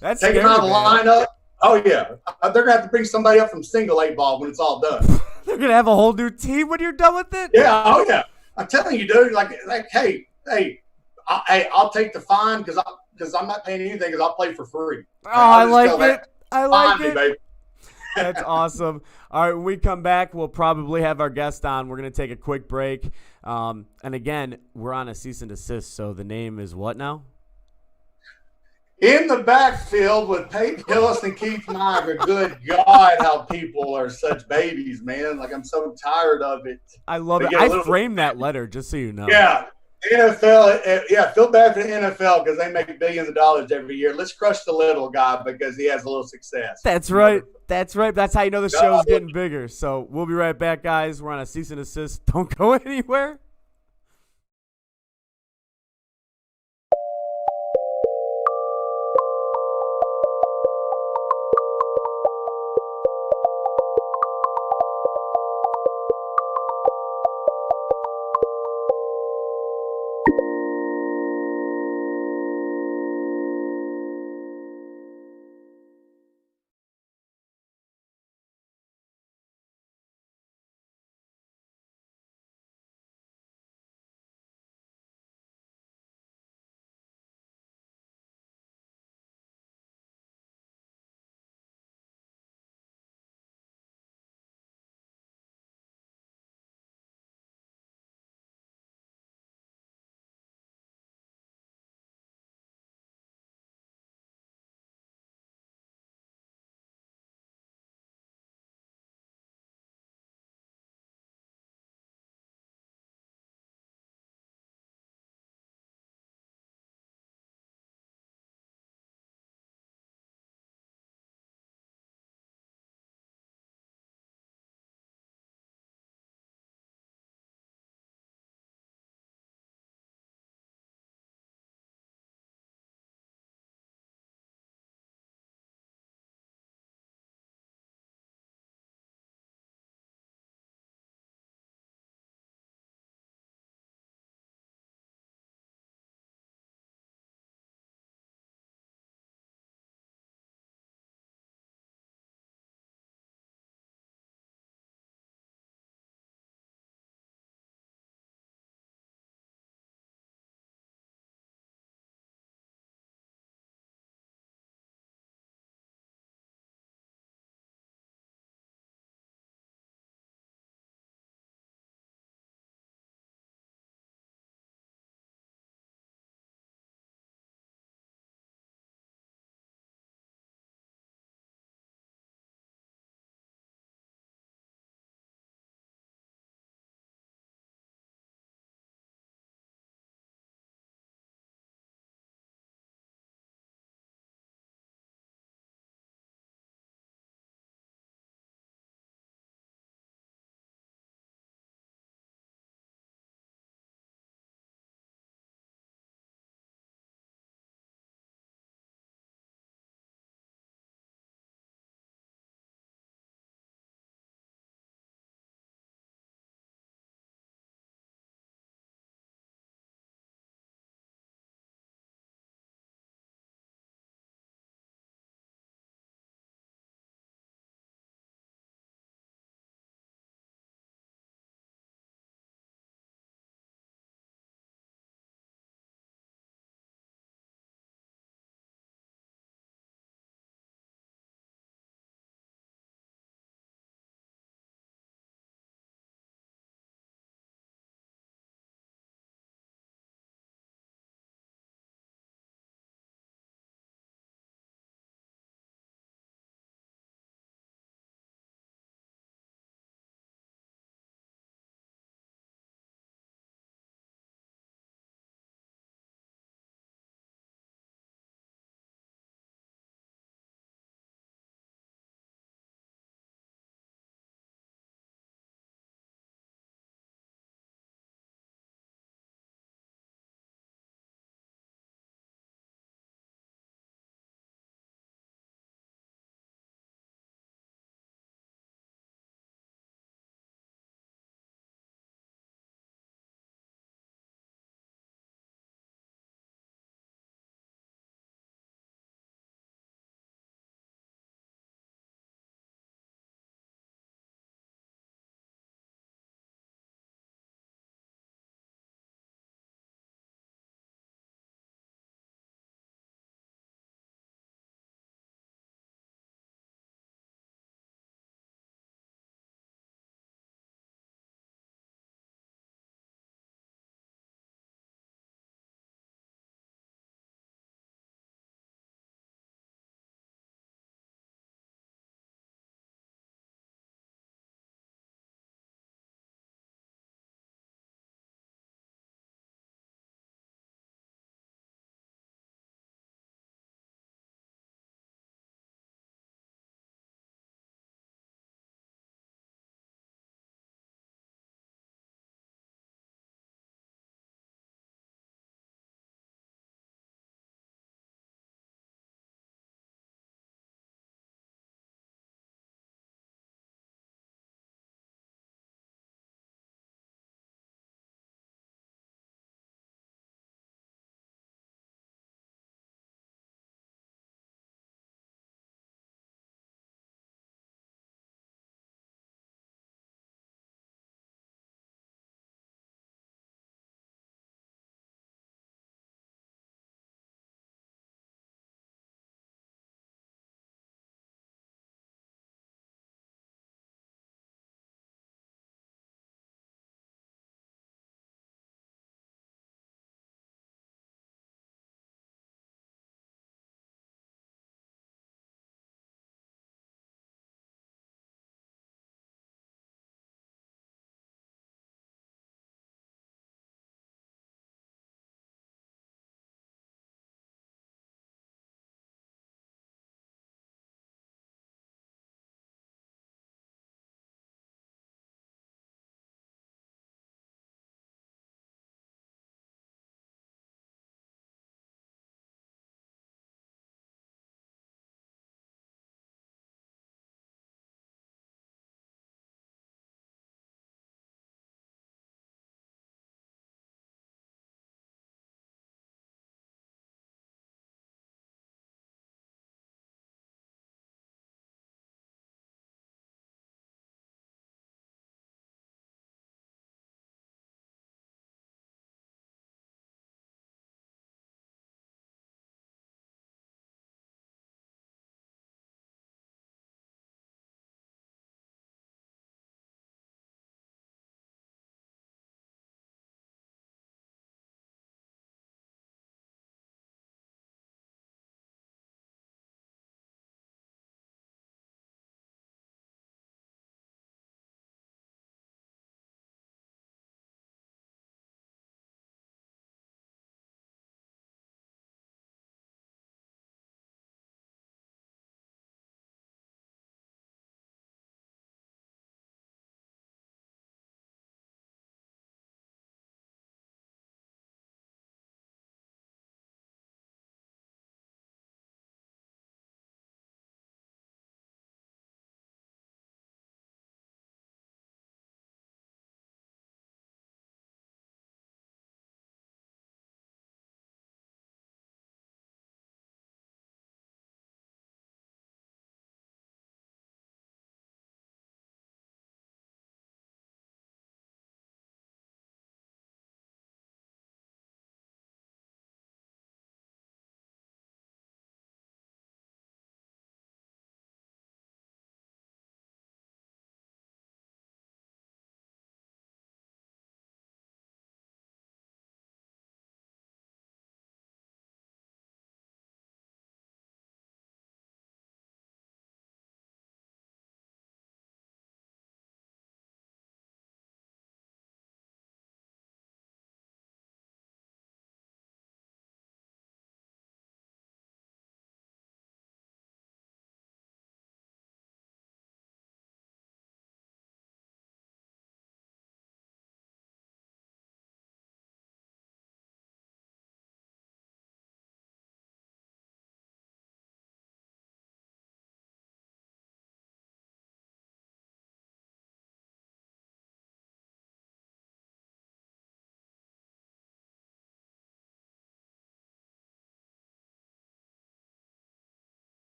That's Take him out of the lineup. Oh, yeah. They're going to have to bring somebody up from single A ball when it's all done. They're going to have a whole new team when you're done with it? Yeah. Oh, yeah. I'm telling you, dude. Like, hey, I'll take the fine because I'm not paying anything because I'll play for free. Oh, I like it. I like it. Me, baby. That's awesome. All right, when we come back, we'll probably have our guest on. We're going to take a quick break. And again, we're on a cease and desist, so the name is what now? In the Backfield with Peyton, Hillis, and Keith Migra. Good God, how people are such babies, man. Like, I'm so tired of it. I love it. I framed that letter, just so you know. Yeah. NFL, feel bad for the NFL because they make billions of dollars every year. Let's crush the little guy because he has a little success. That's right. That's right. That's how you know the show's getting bigger. So we'll be right back, guys. We're on a cease and desist. Don't go anywhere.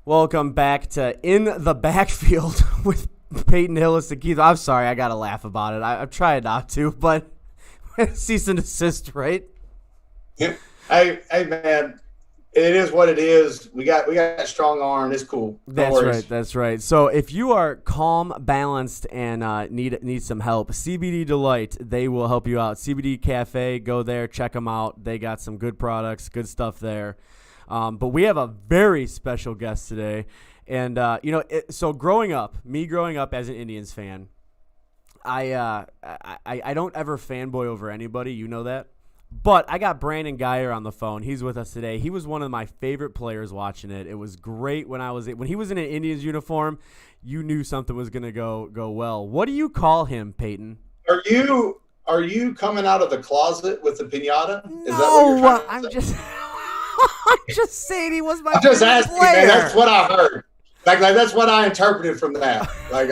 Welcome back to In the Backfield with Peyton, Hillis, and Keith. I'm sorry, I got to laugh about it. I'm trying not to, but cease and desist, right? Hey, man, it is what it is. We got a strong arm. It's cool. That's right. So if you are calm, balanced, and need some help, CBD Delight, they will help you out. CBD Cafe, go there, check them out. They got some good products, good stuff there. But we have a very special guest today. And, so growing up as an Indians fan, I don't ever fanboy over anybody. You know that. But I got Brandon Geyer on the phone. He's with us today. He was one of my favorite players watching it. It was great when he was in an Indians uniform. You knew something was going to go well. What do you call him, Peyton? Are you coming out of the closet with the piñata? Is No, that what you're trying to I'm say? just I'm just saying he was my I'm just favorite asking, player. man. That's what I heard. Like that's what I interpreted from that. Like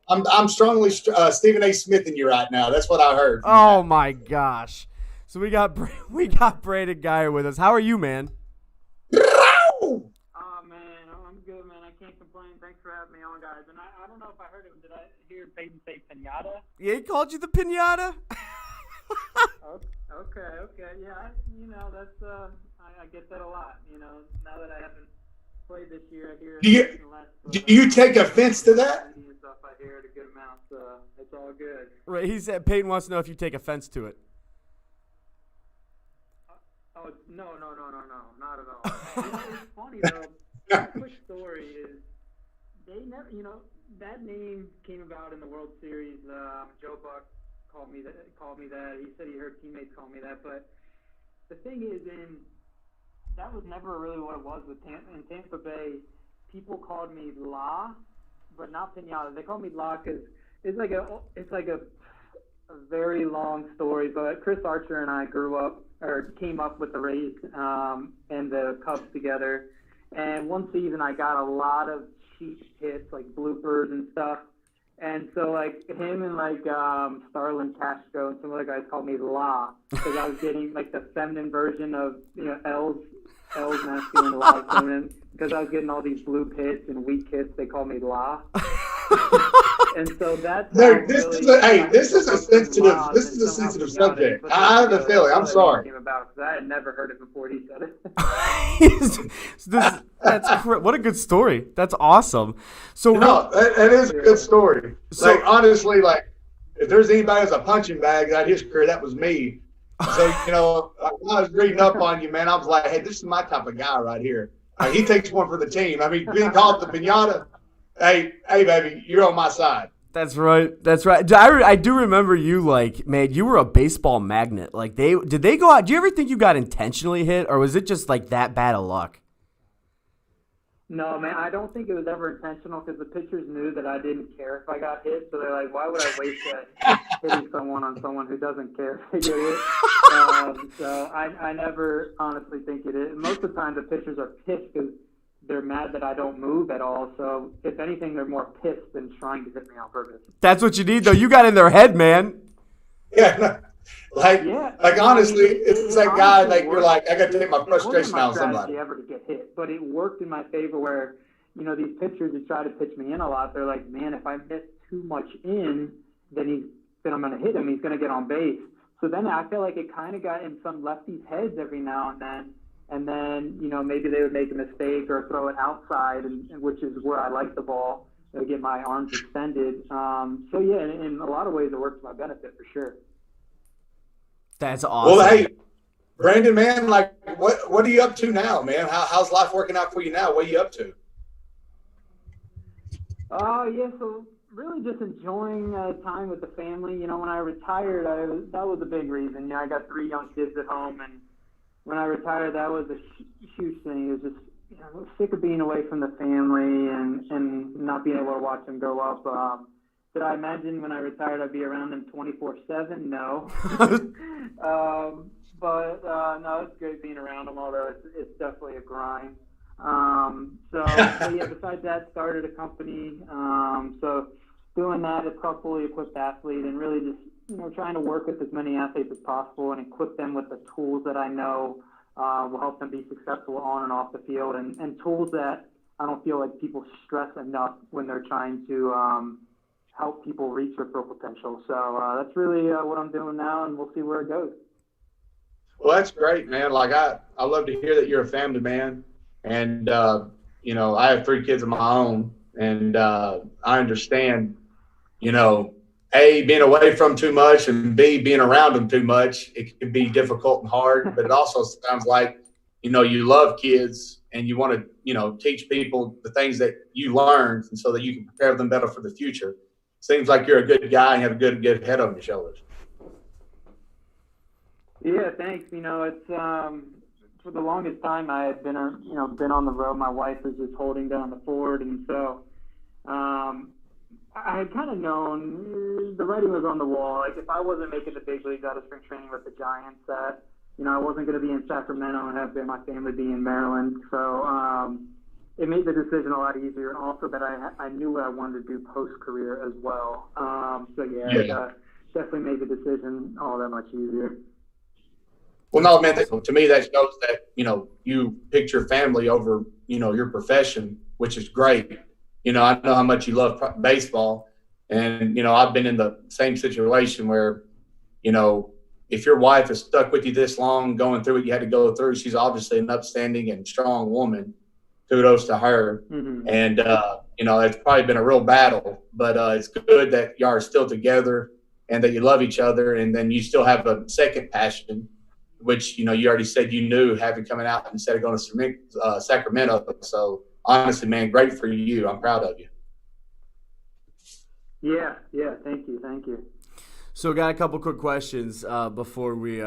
I'm strongly Stephen A. Smith in you right now. That's what I heard. Oh my gosh! So we got Brandon Geyer with us. How are you, man? Oh man, I'm good, man. I can't complain. Thanks for having me on, guys. And I don't know if I heard it. Did I hear Peyton say pinata? Yeah, he called you the pinata. Okay. Yeah, that's I get that a lot. Now that I haven't played this year, I hear. Do you take offense to that? Stuff I hear it a good amount, so it's all good. Right. He said Peyton wants to know if you take offense to it. Oh no, not at all. It's funny though. Quick story is they never, that name came about in the World Series. Joe Buck called me that. He said he heard teammates call me that, but the thing is, that was never really what it was with in Tampa Bay. People called me La, but not Pinata. They called me La because it's like a very long story. But Chris Archer and I came up with the Rays and the Cubs together. And one season I got a lot of cheap hits, like bloopers and stuff. And so, him and, Starlin Castro and some other guys called me La because I was getting, the feminine version of, L's masculine, La's feminine. Because I was getting all these bloop hits and weak hits, they called me La. And so that's this is a sensitive subject. I have a feeling. I'm sorry. Because I had never heard it before he said it. What a good story. That's awesome. So that is a good story. So honestly, if there's anybody who's a punching bag out his career, that was me. So when I was reading up on you, man, I was like, hey, this is my type of guy right here. He takes one for the team. I mean, being called the pinata. Hey, baby, you're on my side. That's right. I do remember you, man, you were a baseball magnet. Did they go out? Do you ever think you got intentionally hit, or was it just that bad of luck? No, man, I don't think it was ever intentional because the pitchers knew that I didn't care if I got hit. So they're like, why would I waste that hitting someone on someone who doesn't care if they get hit? So I never honestly think it is. Most of the time the pitchers are pissed because they're mad that I don't move at all. So if anything, they're more pissed than trying to hit me on purpose. That's what you need, though. You got in their head, man. Yeah. Honestly, it's that guy, you're like, I got to take my frustration out on somebody. Ever to get hit, but it worked in my favor where, these pitchers who try to pitch me in a lot, they're like, man, if I miss too much in, then I'm going to hit him. He's going to get on base. So then I feel like it kind of got in some lefties' heads every now and then. And then, maybe they would make a mistake or throw it outside, which is where I like the ball, to get my arms extended. So, yeah, in a lot of ways it works to my benefit for sure. That's awesome. Well, hey, Brandon, man, what are you up to now, man? How's life working out for you now? What are you up to? Yeah, so really just enjoying time with the family. When I retired, that was a big reason. I got 3 young kids at home, and when I retired, that was a huge thing. It was just, I was sick of being away from the family and not being able to watch them grow up. Did I imagine when I retired I'd be around them 24/7? No. No, it's great being around them, although it's definitely a grind. Besides that, started a company. So doing that, it's called Fully Equipped Athlete, and really just trying to work with as many athletes as possible and equip them with the tools that I know will help them be successful on and off the field, and tools that I don't feel like people stress enough when they're trying to help people reach their full potential. So that's really what I'm doing now, and we'll see where it goes. Well, that's great, man. Like I love to hear that you're a family man, and you know, I have 3 kids of my own, and I understand, you know, A, being away from too much, and B, being around them too much. It can be difficult and hard, but it also sounds like, you know, you love kids and you want to, you know, teach people the things that you learned, and so that you can prepare them better for the future. Seems like you're a good guy and have a good head on your shoulders. Yeah, thanks. You know, it's for the longest time I had been on the road. My wife was just holding down the fort, and so I had kind of known the writing was on the wall. Like, if I wasn't making the big leagues out of spring training with the Giants, that, you know, I wasn't going to be in Sacramento and have my family be in Maryland. So it made the decision a lot easier, and also that I knew what I wanted to do post-career as well. So yeah. It definitely made the decision all that much easier. Well, no, man, to me that shows that, you know, you picked your family over, you know, your profession, which is great. You know, I know how much you love baseball, and, you know, I've been in the same situation where, you know, if your wife has stuck with you this long, going through what you had to go through, she's obviously an upstanding and strong woman. Kudos to her. Mm-hmm. And, you know, it's probably been a real battle, but it's good that you are still together and that you love each other, and then you still have a second passion, which, you know, you already said you knew, having coming out instead of going to Sacramento. So, honestly, man, great for you. I'm proud of you. Yeah, thank you. So, got a couple quick questions before we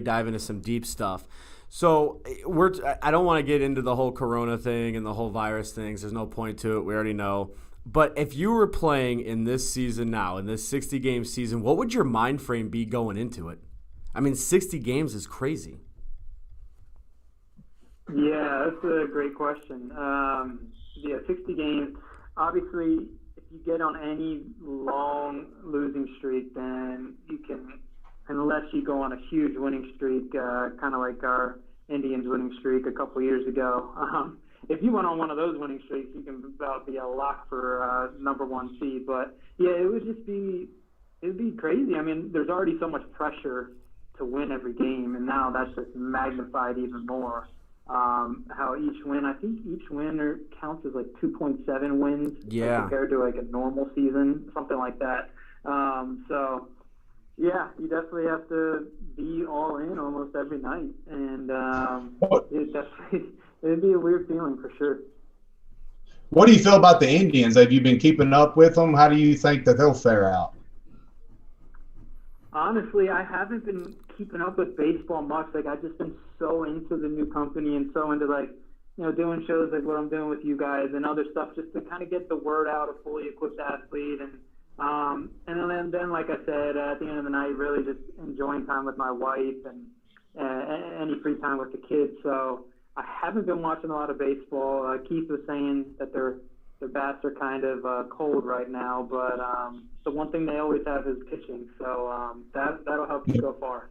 dive into some deep stuff. So, I don't want to get into the whole Corona thing and the whole virus things. There's no point to it. We already know. But if you were playing in this season now, in this 60-game season, what would your mind frame be going into it? I mean, 60 games is crazy. Yeah, that's a great question. 60 games. Obviously, if you get on any long losing streak, then you can, unless you go on a huge winning streak, kind of like our Indians winning streak a couple years ago. If you went on one of those winning streaks, you can about be a lock for number 1 seed. But yeah, it would be crazy. I mean, there's already so much pressure to win every game, and now that's just magnified even more. How each win, I think each winner counts as like 2.7 wins, compared to like a normal season, something like that. So yeah, you definitely have to be all in almost every night, and it'd be a weird feeling for sure. What do you feel about the Indians? Have you been keeping up with them? How do you think that they'll fare out? Honestly, I haven't been keeping up with baseball much. Like, I've just been so into the new company and so into, like, you know, doing shows like what I'm doing with you guys and other stuff, just to kind of get the word out of fully equipped athlete. And then, like I said, at the end of the night, really just enjoying time with my wife and any free time with the kids. So I haven't been watching a lot of baseball. Keith was saying that their bats are kind of cold right now, but the one thing they always have is pitching. So that'll help you go far.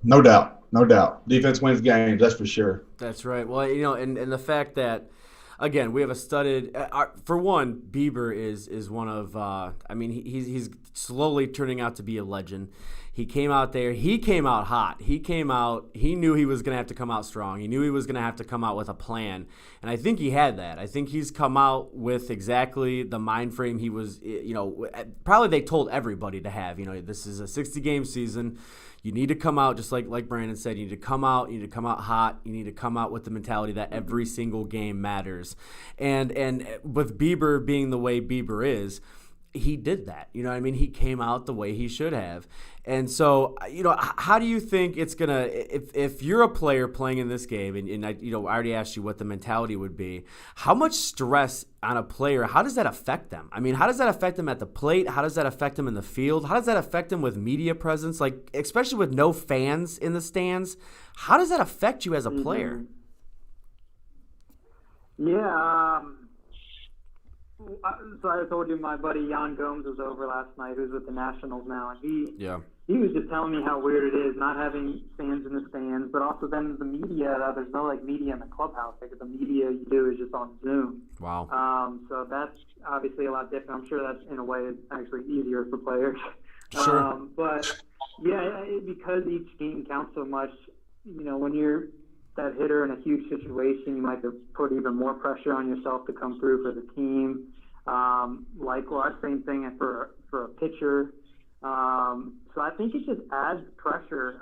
No doubt. Defense wins games, that's for sure. That's right. Well, you know, and the fact that, again, we have a studded. For one, Bieber is one of. I mean, he's slowly turning out to be a legend. He came out there. He came out hot. He came out. He knew he was going to have to come out strong. He knew he was going to have to come out with a plan, and I think he had that. I think he's come out with exactly the mind frame he was. You know, probably they told everybody to have. You know, this is a 60-game season. You need to come out, just like Brandon said, you need to come out hot, you need to come out with the mentality that every single game matters. And with Bieber being the way Bieber is, he did that. You know what I mean? He came out the way he should have. And so, you know, how do you think it's going to, if you're a player playing in this game, and I, you know, I already asked you what the mentality would be, how much stress on a player, how does that affect them? I mean, how does that affect them at the plate? How does that affect them in the field? How does that affect them with media presence? Like, especially with no fans in the stands, how does that affect you as a player? Yeah, so I told you my buddy Jan Gomes was over last night, who's with the Nationals now, and he was just telling me how weird it is not having fans in the stands, but also then the media. There's no like media in the clubhouse. Like the media you do is just on Zoom. Wow. So that's obviously a lot different. I'm sure that's in a way actually easier for players. Sure. But yeah, because each game counts so much. When you're that hitter in a huge situation, you might have put even more pressure on yourself to come through for the team. Likewise, same thing for a pitcher. So I think it just adds pressure.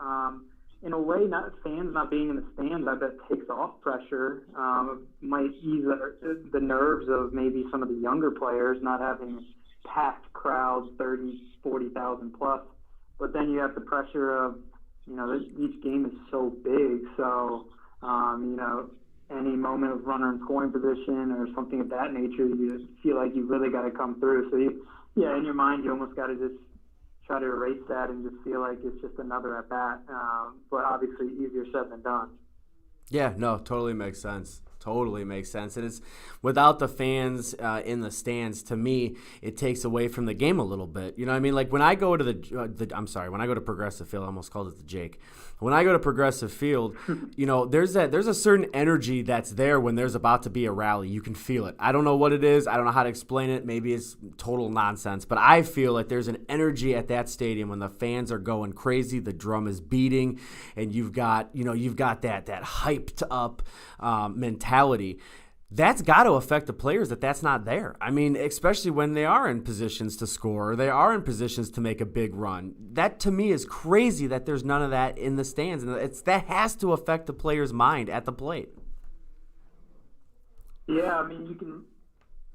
In a way, fans not being in the stands, I bet takes off pressure. Might ease the nerves of maybe some of the younger players not having packed crowds, 30, 40,000 plus. But then you have the pressure of, each game is so big. So, any moment of runner in scoring position or something of that nature, you feel like you really got to come through. So, in your mind, you almost got to just try to erase that and just feel like it's just another at bat. But obviously, easier said than done. Yeah, no, totally makes sense. Totally makes sense. And it's without the fans in the stands, to me, it takes away from the game a little bit. You know what I mean? Like when I go to when I go to Progressive Field, I almost called it the Jake. When I go to Progressive Field, there's a certain energy that's there when there's about to be a rally. You can feel it. I don't know what it is. I don't know how to explain it. Maybe it's total nonsense. But I feel like there's an energy at that stadium when the fans are going crazy, the drum is beating, and you've got that hyped up mentality. That's got to affect the players that's not there. I mean, especially when they are in positions to score or they are in positions to make a big run. That, to me, is crazy that there's none of that in the stands. And that has to affect the player's mind at the plate. Yeah, I mean,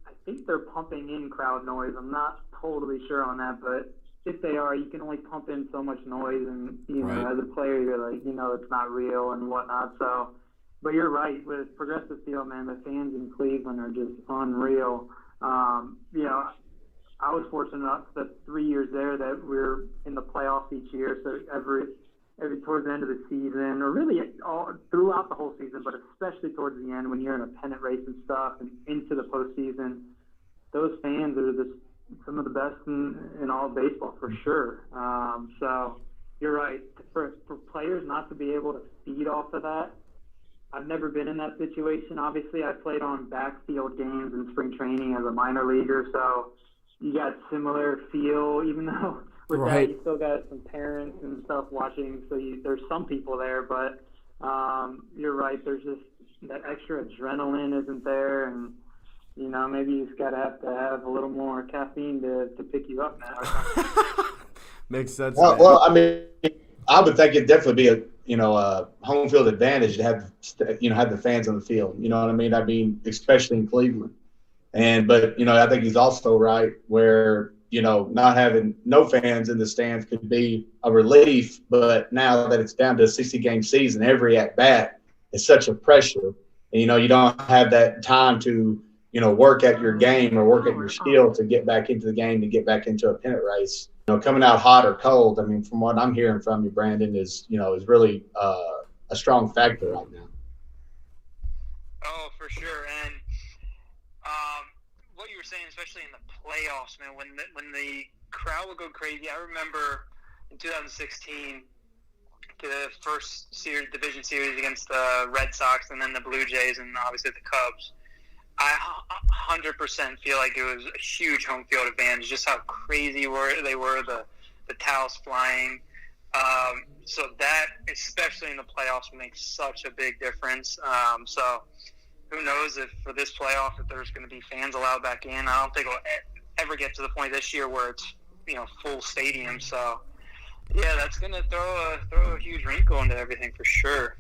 I think they're pumping in crowd noise. I'm not totally sure on that, but if they are, you can only pump in so much noise. And, Right. As a player, you're like, it's not real and whatnot. So, but you're right. With Progressive Field, man, the fans in Cleveland are just unreal. I was fortunate enough that 3 years there that we're in the playoffs each year. So every towards the end of the season, or really all throughout the whole season, but especially towards the end when you're in a pennant race and stuff and into the postseason, those fans are just some of the best in all of baseball for sure. So you're right. For players not to be able to feed off of that, I've never been in that situation. Obviously, I played on backfield games in spring training as a minor leaguer, so you got similar feel, even though with Right. that you still got some parents and stuff watching, so there's some people there, but you're right, there's just that extra adrenaline isn't there, and maybe you just got to have a little more caffeine to pick you up now or something. Makes sense. Well, I mean, I would think it'd definitely be a home field advantage to have the fans on the field. You know what I mean? I mean, especially in Cleveland. But I think he's also right where not having no fans in the stands could be a relief. But now that it's down to a 60-game season, every at bat is such a pressure. And, you don't have that time to work at your game or work at your skill to get back into the game, to get back into a pennant race. Coming out hot or cold, I mean, from what I'm hearing from you, Brandon, is really a strong factor right now. Oh, for sure. And what you were saying, especially in the playoffs, man, when the crowd would go crazy. I remember in 2016, the first division series against the Red Sox and then the Blue Jays and obviously the Cubs. I 100% feel like it was a huge home field advantage, just how crazy they were, the towels flying. So that, especially in the playoffs, makes such a big difference. So who knows if for this playoff, if there's going to be fans allowed back in. I don't think it'll ever get to the point this year where it's, full stadium. So, yeah, that's going to throw a huge wrinkle into everything for sure.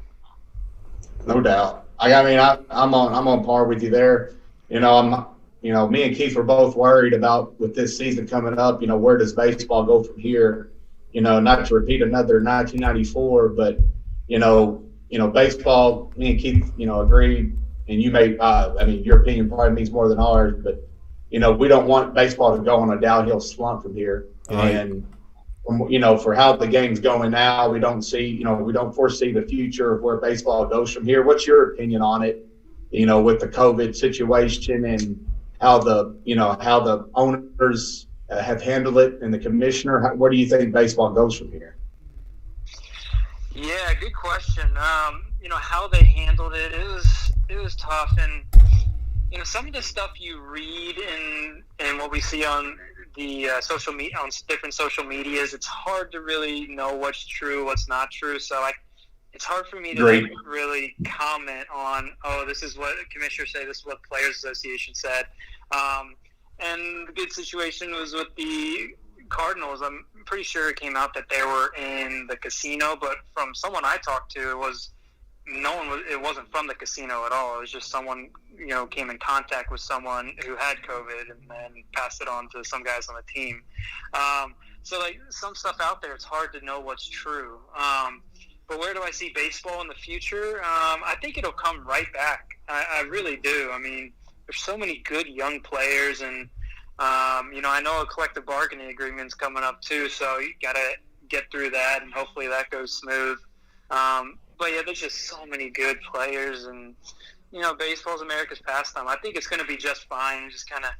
No doubt. I'm on par with you there. Me and Keith were both worried about with this season coming up. Where does baseball go from here? Not to repeat another 1994, but baseball. Me and Keith, agreed. And you may, your opinion probably means more than ours, but we don't want baseball to go on a downhill slump from here. Right. And for how the game's going now, we don't foresee the future of where baseball goes from here. What's your opinion on it? With the COVID situation and how the owners have handled it, and the commissioner? Where do you think baseball goes from here? Yeah, good question. How they handled it, it was tough, and some of the stuff you read and what we see on the social media, on different social medias, it's hard to really know what's true, what's not true. So it's hard for me to really comment on, this is what the commissioner said, this is what Players Association said. And the good situation was with the Cardinals. I'm pretty sure it came out that they were in the casino, but from someone I talked to, it wasn't from the casino at all. It was just someone, came in contact with someone who had COVID and then passed it on to some guys on the team. So some stuff out there, it's hard to know what's true. But where do I see baseball in the future? I think it'll come right back. I really do. I mean, there's so many good young players, and I know a collective bargaining agreement's coming up too, so you got to get through that, and hopefully that goes smooth. But yeah, there's just so many good players, and baseball's America's pastime. I think it's going to be just fine. You just kind of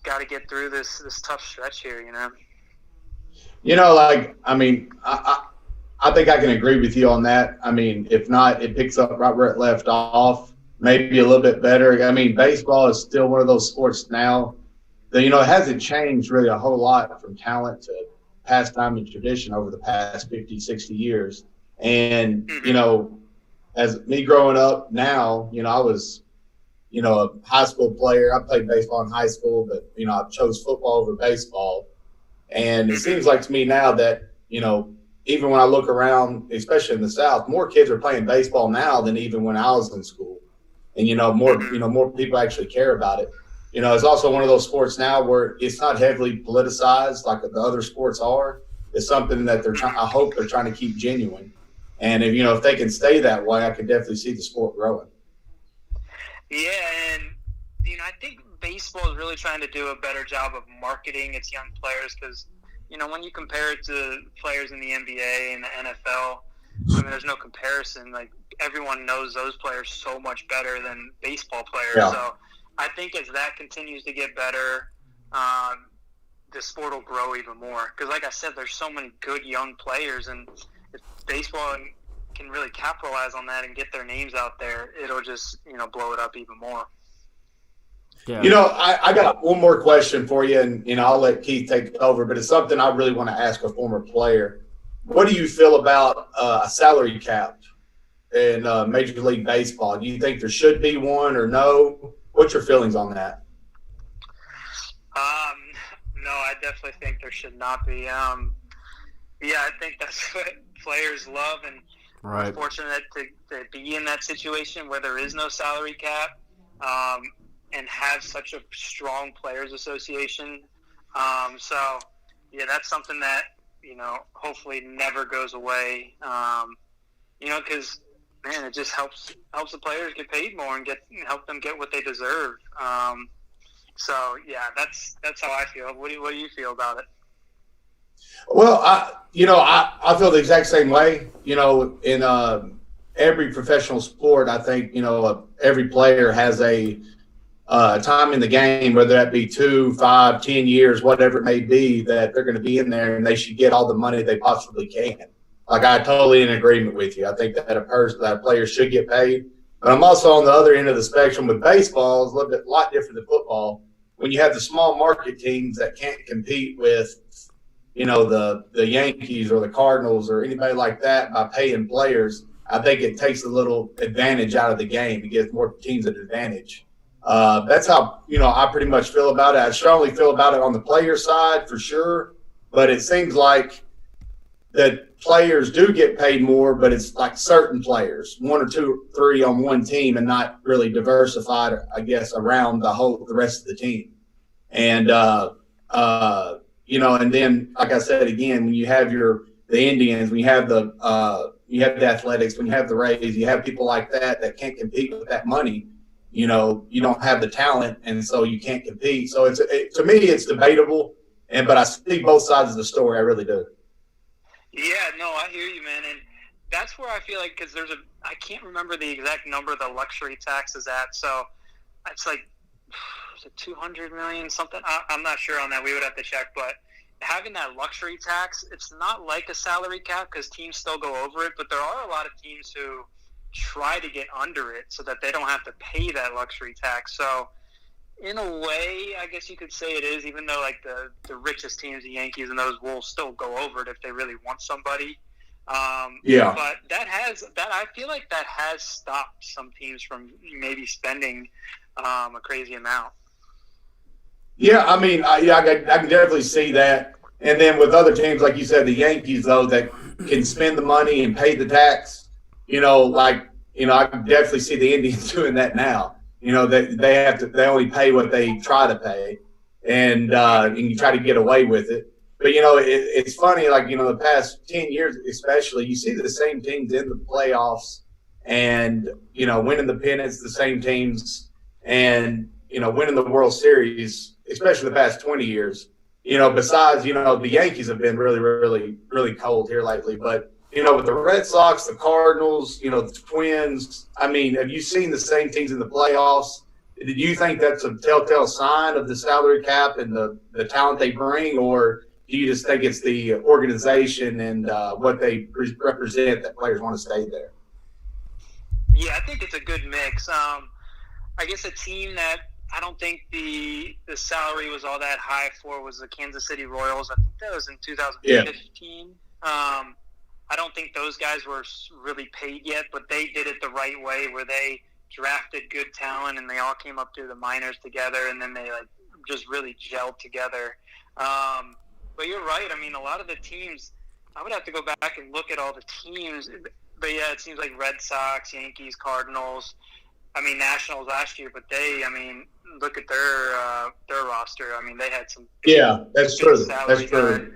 got to get through this tough stretch here. I think I can agree with you on that. I mean, if not, it picks up right where it left off, maybe a little bit better. I mean, baseball is still one of those sports now that, it hasn't changed really a whole lot from talent to pastime and tradition over the past 50, 60 years. And, as me growing up now, I was, a high school player. I played baseball in high school, but, I chose football over baseball. And it seems like to me now that, even when I look around, especially in the South, more kids are playing baseball now than even when I was in school. And, more people actually care about it. It's also one of those sports now where it's not heavily politicized like the other sports are. It's something that I hope they're trying to keep genuine. And if they can stay that way, I can definitely see the sport growing. Yeah, and I think baseball is really trying to do a better job of marketing its young players, because when you compare it to players in the NBA and the NFL, I mean, there's no comparison. Like, everyone knows those players so much better than baseball players. Yeah. So I think as that continues to get better, the sport will grow even more. Because, like I said, there's so many good young players, and if baseball can really capitalize on that and get their names out there, it'll just blow it up even more. Yeah. I got one more question for you, and I'll let Keith take it over, but it's something I really want to ask a former player. What do you feel about a salary cap in Major League Baseball? Do you think there should be one or no? What's your feelings on that? No, I definitely think there should not be. Yeah, I think that's what players love, and right. we're fortunate to be in that situation where there is no salary cap. And have such a strong players association. So yeah, that's something that, hopefully never goes away. Cause man, it just helps the players get paid more and help them get what they deserve. So yeah, that's how I feel. What do you feel about it? Well, I feel the exact same way. In every professional sport, I think, every player has a time in the game, whether that be 2, 5, 10 years, whatever it may be, that they're going to be in there, and they should get all the money they possibly can. Like, I totally in agreement with you. I think that a player should get paid. But I'm also on the other end of the spectrum with baseball. It's a lot different than football. When you have the small market teams that can't compete with, the Yankees or the Cardinals or anybody like that by paying players, I think it takes a little advantage out of the game. It gives more teams an advantage. That's how, I pretty much feel about it. I strongly feel about it on the player side for sure, but it seems like that players do get paid more, but it's like certain players, 1 or 2, 3 on one team, and not really diversified, I guess, around the rest of the team. And, and then, like I said, again, when you have the Indians, when you have the Athletics, when you have the Rays, you have people like that can't compete with that money. You don't have the talent, and so you can't compete. So to me, it's debatable, but I see both sides of the story. I really do. Yeah, no, I hear you, man, and that's where I feel like, because I can't remember the exact number the luxury tax is at. So it's like was it 200 million something? I'm not sure on that. We would have to check, but having that luxury tax, it's not like a salary cap because teams still go over it, but there are a lot of teams who try to get under it so that they don't have to pay that luxury tax. So in a way, I guess you could say it is, even though like the richest teams, the Yankees and those, will still go over it if they really want somebody. But I feel like that has stopped some teams from maybe spending a crazy amount. Yeah, I mean, I can definitely see that. And then with other teams, like you said, the Yankees, though, that can spend the money and pay the tax, I can definitely see the Indians doing that now. They only pay what they try to pay, and you try to get away with it. But, it's funny, like, the past 10 years especially, you see the same teams in the playoffs and, winning the pennants, the same teams, and, winning the World Series, especially the past 20 years. Besides, the Yankees have been really, really, really cold here lately. But, with the Red Sox, the Cardinals, the Twins, I mean, have you seen the same teams in the playoffs? Do you think that's a telltale sign of the salary cap and the talent they bring, or do you just think it's the organization and what they represent that players want to stay there? Yeah, I think it's a good mix. I guess a team that I don't think the salary was all that high for was the Kansas City Royals. I think that was in 2015. Yeah. I don't think those guys were really paid yet, but they did it the right way where they drafted good talent and they all came up through the minors together, and then they just really gelled together. But you're right. I mean, a lot of the teams, I would have to go back and look at all the teams. But, yeah, it seems like Red Sox, Yankees, Cardinals, Nationals last year. But look at their roster. I mean, they had some that's true. That's true.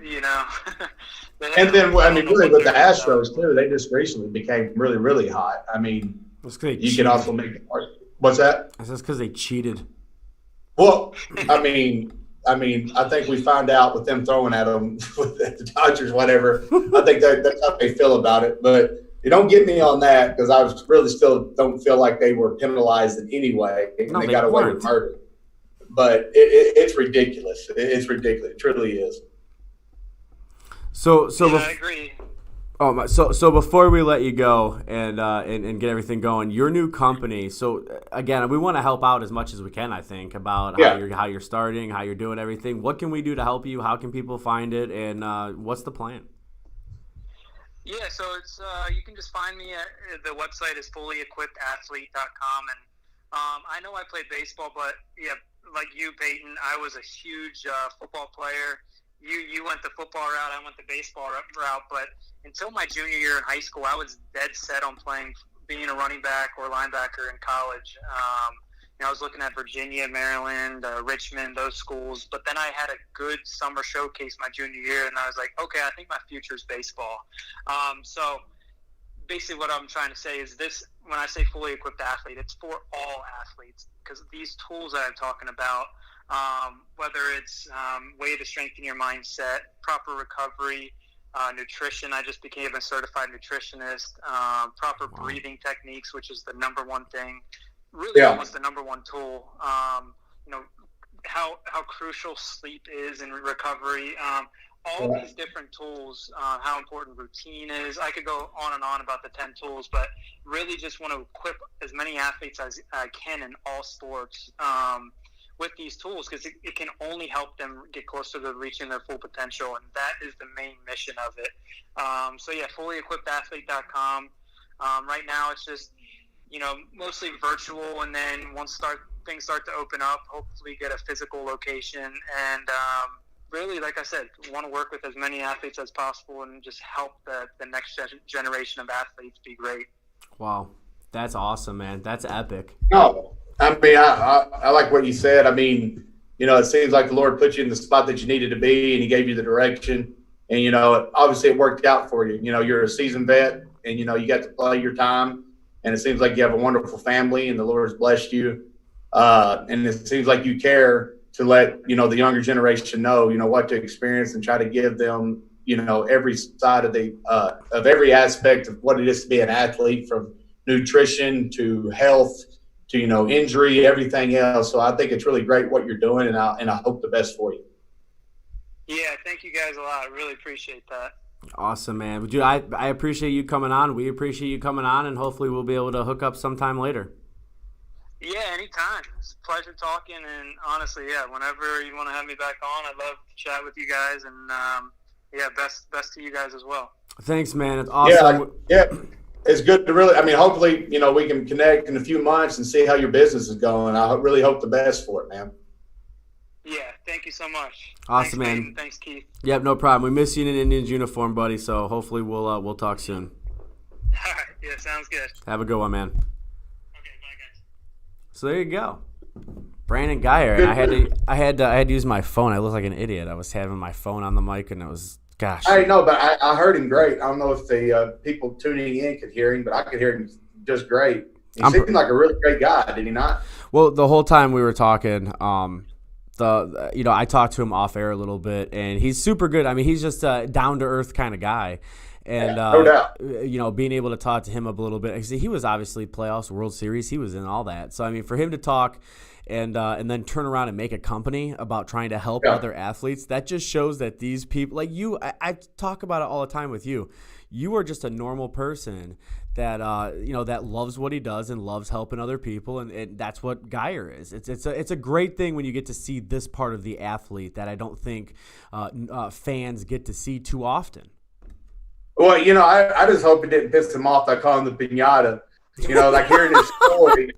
And then, really with the Astros, too, they just recently became really, really hot. I mean, you can also make – what's that? That's because they cheated. Well, I think we found out with them throwing at them with the Dodgers, whatever. I think that's how they feel about it. But you don't get me on that because I really still don't feel like they were penalized in any way. And they got away with murder. But it's ridiculous. It's ridiculous. It truly is. So I agree. So before we let you go and get everything going, your new company. So again, we want to help out as much as we can. I think about how you're starting, how you're doing everything. What can we do to help you? How can people find it? And what's the plan? Yeah, so it's you can just find me at the website is fullyequippedathlete.com, and I know I played baseball, but yeah, like you, Peyton, I was a huge football player. You went the football route, I went the baseball route, but until my junior year in high school, I was dead set on being a running back or linebacker in college. I was looking at Virginia, Maryland, Richmond, those schools, but then I had a good summer showcase my junior year, and I was like, okay, I think my future is baseball. So basically what I'm trying to say is this: when I say fully equipped athlete, it's for all athletes, because these tools that I'm talking about, whether it's way to strengthen your mindset, proper recovery, nutrition. I just became a certified nutritionist. Proper breathing techniques, which is the number one thing, really almost the number one tool. How crucial sleep is in recovery. All these different tools, how important routine is. I could go on and on about the 10 tools, but really just want to equip as many athletes as I can in all sports with these tools, because it can only help them get closer to reaching their full potential, and that is the main mission of it. FullyEquippedAthlete.com. Right now it's just, mostly virtual, and then once things start to open up, hopefully get a physical location, and really, like I said, want to work with as many athletes as possible and just help the next generation of athletes be great. Wow. That's awesome, man. That's epic. No, I like what you said. It seems like the Lord put you in the spot that you needed to be, and he gave you the direction. And, obviously it worked out for you. You're a seasoned vet, and, you got to play your time. And it seems like you have a wonderful family, and the Lord has blessed you. And it seems like you care to let, the younger generation know, what to experience, and try to give them, every side of every aspect of what it is to be an athlete, from nutrition to health to injury, everything else. So I think it's really great what you're doing, and I hope the best for you. Yeah, thank you guys a lot. I really appreciate that. Awesome, man. Dude, I appreciate you coming on. We appreciate you coming on, and hopefully we'll be able to hook up sometime later. Yeah, anytime. It's a pleasure talking, and honestly, yeah, whenever you want to have me back on, I'd love to chat with you guys, and yeah, best to you guys as well. Thanks, man. It's awesome. Yeah, it's good to really. I mean, hopefully, we can connect in a few months and see how your business is going. I really hope the best for it, man. Yeah, thank you so much. Awesome, Thanks, man. Peyton. Thanks, Keith. Yep, no problem. We miss you in an Indians uniform, buddy. So hopefully we'll talk soon. All right, yeah, sounds good. Have a good one, man. Okay, bye, guys. So there you go, Brandon Geyer. And I had to use my phone. I looked like an idiot. I was having my phone on the mic, and it was gosh. I know, but I heard him great. I don't know if the people tuning in could hear him, but I could hear him just great. He seemed like a really great guy, did he not? Well, the whole time we were talking, I talked to him off air a little bit, and he's super good. I mean, he's just a down to earth kind of guy. And no doubt. Being able to talk to him up a little bit, he was obviously playoffs, World Series, he was in all that. So I mean, for him to talk and then turn around and make a company about trying to help other athletes, that just shows that these people, like you, I talk about it all the time with you. You are just a normal person that that loves what he does and loves helping other people, and that's what Geyer is. It's a great thing when you get to see this part of the athlete that I don't think fans get to see too often. Well, I just hope it didn't piss him off. I call him the pinata. Like hearing his story.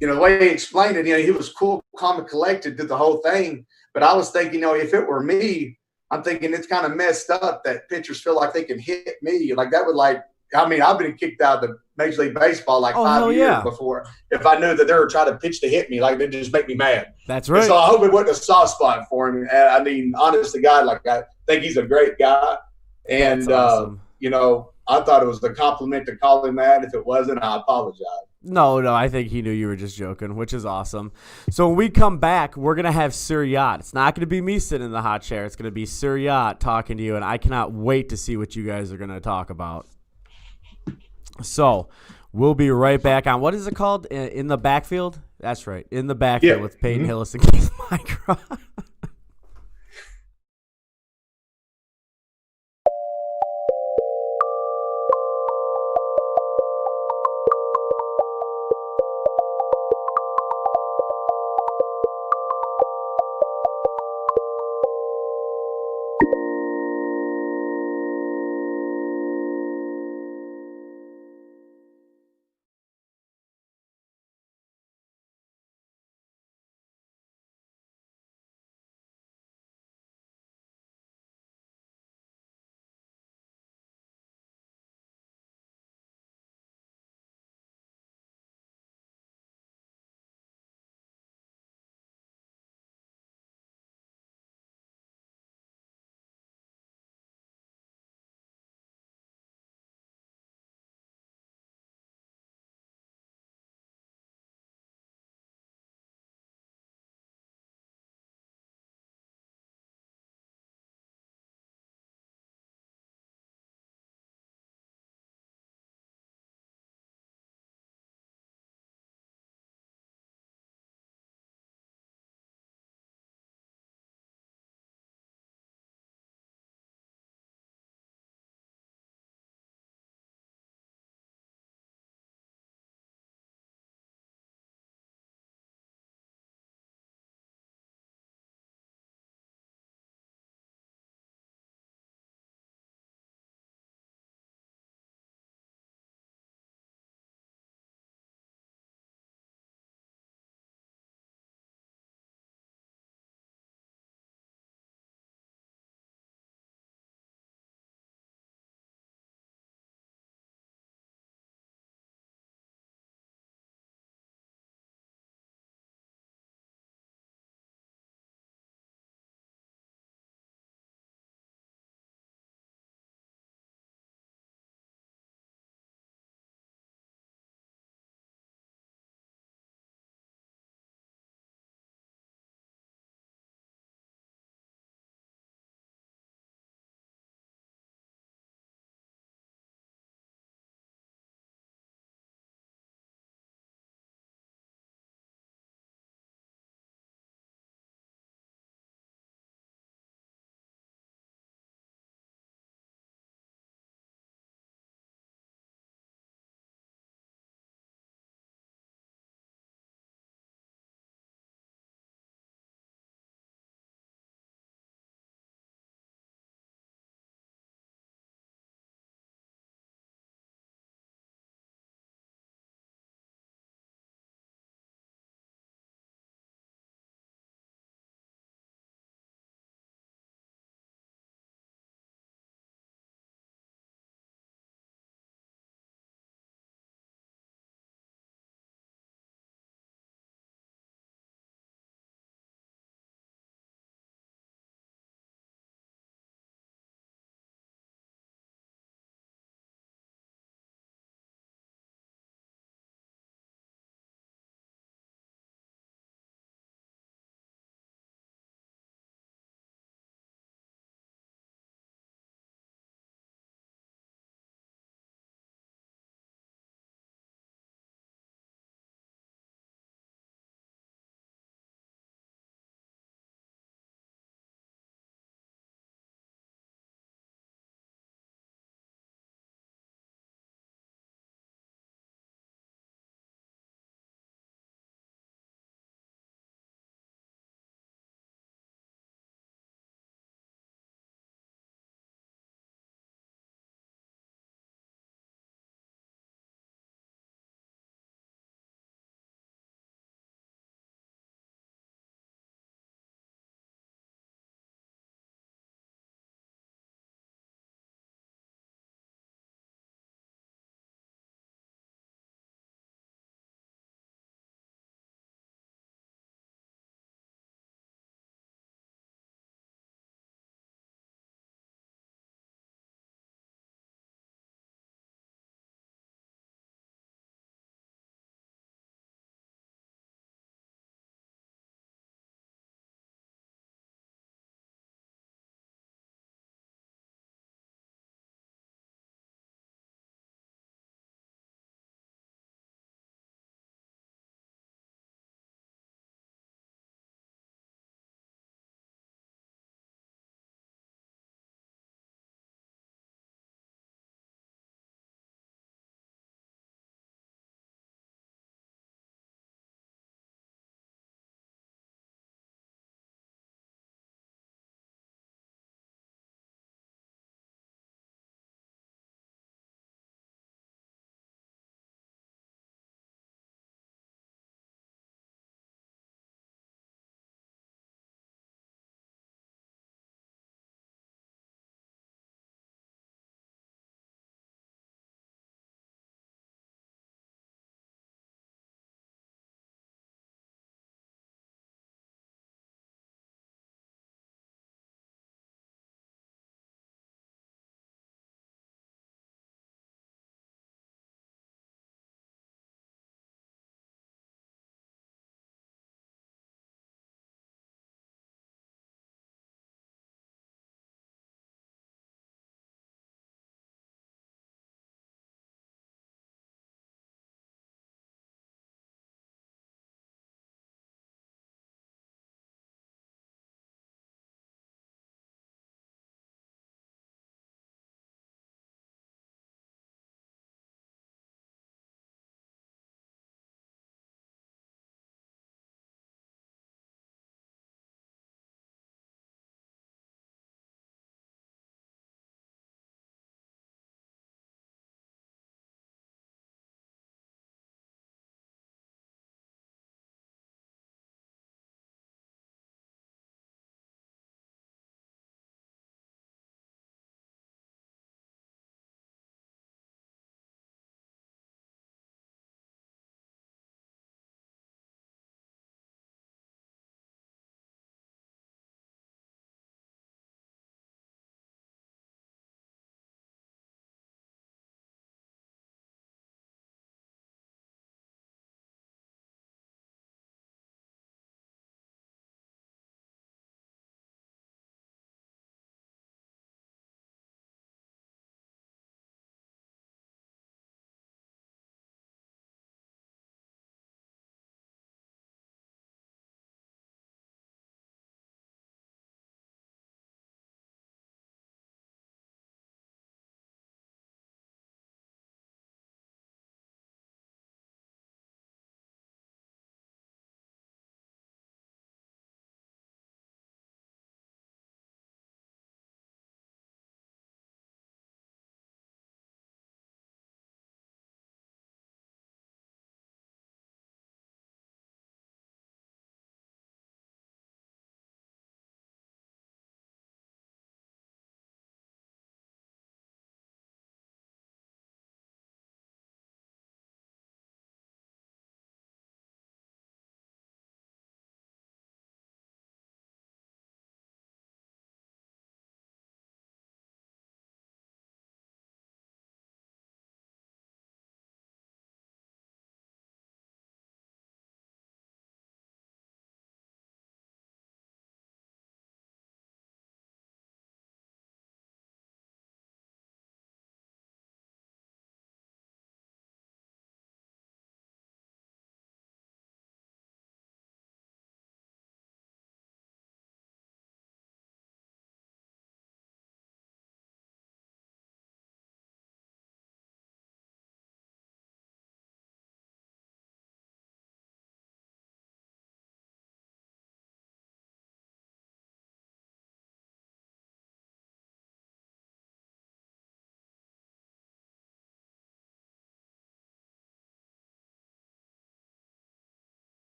The way he explained it, he was cool, calm, and collected through the whole thing. But I was thinking, if it were me, I'm thinking it's kind of messed up that pitchers feel like they can hit me. Like that would I've been kicked out of the Major League Baseball 5 years before. If I knew that they were trying to pitch to hit me, like they just make me mad. That's right. And so I hope it wasn't a soft spot for him. And I mean, honest to God, I think he's a great guy. And, awesome. I thought it was a compliment to call him that. If it wasn't, I apologize. No, I think he knew you were just joking, which is awesome. So when we come back, we're going to have Sir Yacht. It's not going to be me sitting in the hot chair. It's going to be Sir Yacht talking to you, and I cannot wait to see what you guys are going to talk about. So we'll be right back on, what is it called? In the Backfield? That's right. In the Backfield with Peyton, Hillis, and Keith Migra.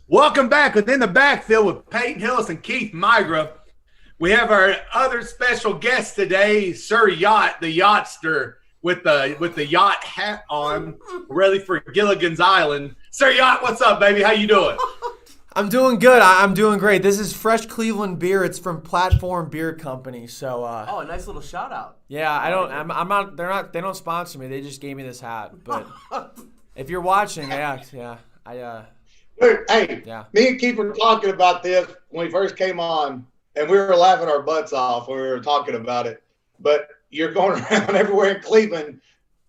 Welcome back within the backfield with Peyton, Hillis, and Keith Migra. We have our other special guest today, Sir Yacht, the yachtster with the yacht hat on, ready for Gilligan's Island. Sir Yacht, what's up, baby? How you doing? I'm doing good. I'm doing great. This is fresh Cleveland beer. It's from Platform Beer Company. So Oh, a nice little shout out. yeah, I'm not. They don't sponsor me. They just gave me this hat. But if you're watching, yeah. Dude, hey, Yeah. me and Keith were talking about this when we first came on, and we were laughing our butts off when we were talking about it. But you're going around everywhere in Cleveland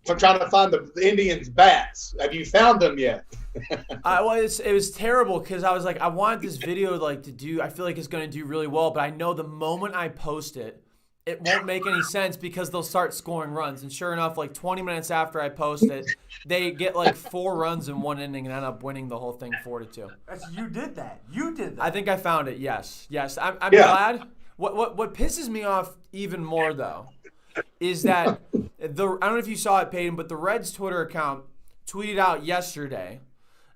trying to find the Indians' bats. Have you found them yet? It was terrible because I was like, I wanted this video to do. I feel like it's going to do really well, but I know the moment I post it, it won't make any sense because they'll start scoring runs. And sure enough, 20 minutes after I post it, they get 4 runs in one inning and end up winning the whole thing 4-2. You did that. You did that. I think I found it. Yes. I'm Yeah. glad. What pisses me off even more though is that I don't know if you saw it, Peyton, but the Reds Twitter account tweeted out yesterday.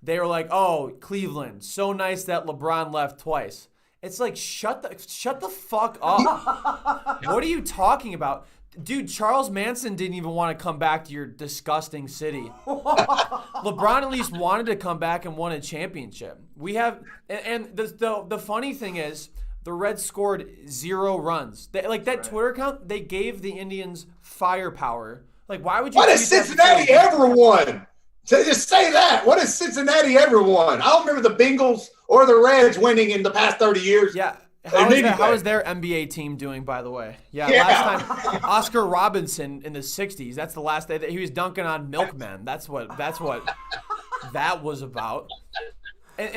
They were like, "Oh, Cleveland, so nice that LeBron left twice." It's like, shut the fuck up. What are you talking about? Dude, Charles Manson didn't even want to come back to your disgusting city. LeBron at least wanted to come back and won a championship. We have, and the funny thing is, the Reds scored 0 runs. That Twitter account, they gave the Indians firepower. Why would you? What has Cincinnati ever won? Just say that. What has Cincinnati ever won? I don't remember the Bengals or the Reds winning in the past 30 years. Yeah. How is their NBA team doing, by the way? Yeah. Last time, Oscar Robinson in the 60s. That's the last day that he was dunking on milkmen. That's what that was about. And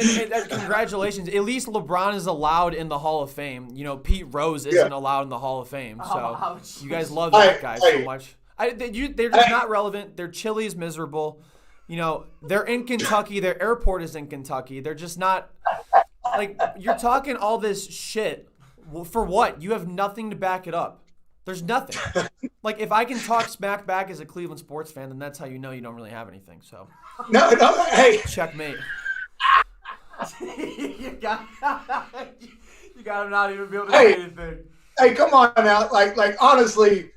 congratulations. At least LeBron is allowed in the Hall of Fame. Pete Rose isn't allowed in the Hall of Fame. So you guys love that guy so much. They're just not relevant. Their chili is miserable. They're in Kentucky. Their airport is in Kentucky. They're just not you're talking all this shit for what? You have nothing to back it up. There's nothing. If I can talk smack back as a Cleveland sports fan, then that's how you know you don't really have anything. So No, hey. checkmate. you got him not even be able to say anything. Hey, come on now. Honestly,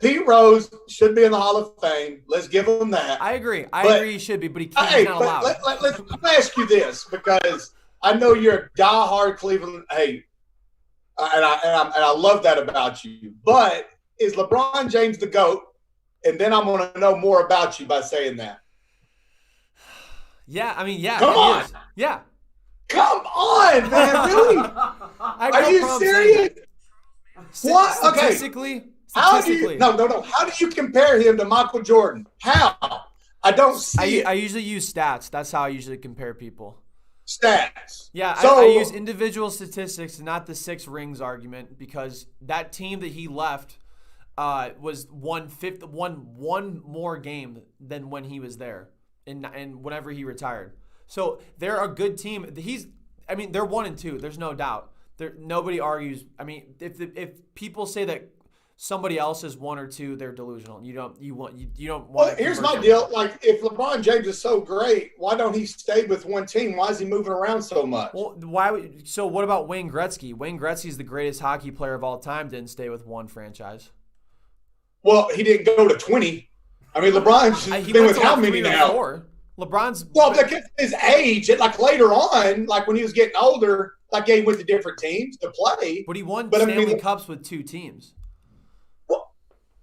Pete Rose should be in the Hall of Fame. Let's give him that. I agree. I agree he should be, but he can't. Hey, He's not allowed. let me ask you this, because I know you're a diehard Cleveland. Hey, and I love that about you. But is LeBron James the GOAT? And then I'm going to know more about you by saying that. Yeah, yeah. Come on. Is. Yeah. Come on, man. Really? Are you serious? What? Okay. Statistically. How do you? No. How do you compare him to Michael Jordan? How? I don't see it. I usually use stats. That's how I usually compare people. Stats. Yeah, So, I use individual statistics, not the 6 rings argument, because that team that he left was won one more game than when he was there, and whenever he retired. So they're a good team. They're 1-2. There's no doubt. Nobody argues. If people say that somebody else is 1 or 2, they're delusional. You don't want. Well, here's my deal. If LeBron James is so great, why don't he stay with one team? Why is he moving around so much? Well, so what about Wayne Gretzky? Wayne Gretzky's the greatest hockey player of all time. Didn't stay with one franchise. Well, he didn't go to 20. LeBron's been with how many now? 4. LeBron's because his age, later on, when he was getting older, he went to different teams to play. But he won Stanley Cups with 2 teams. Well,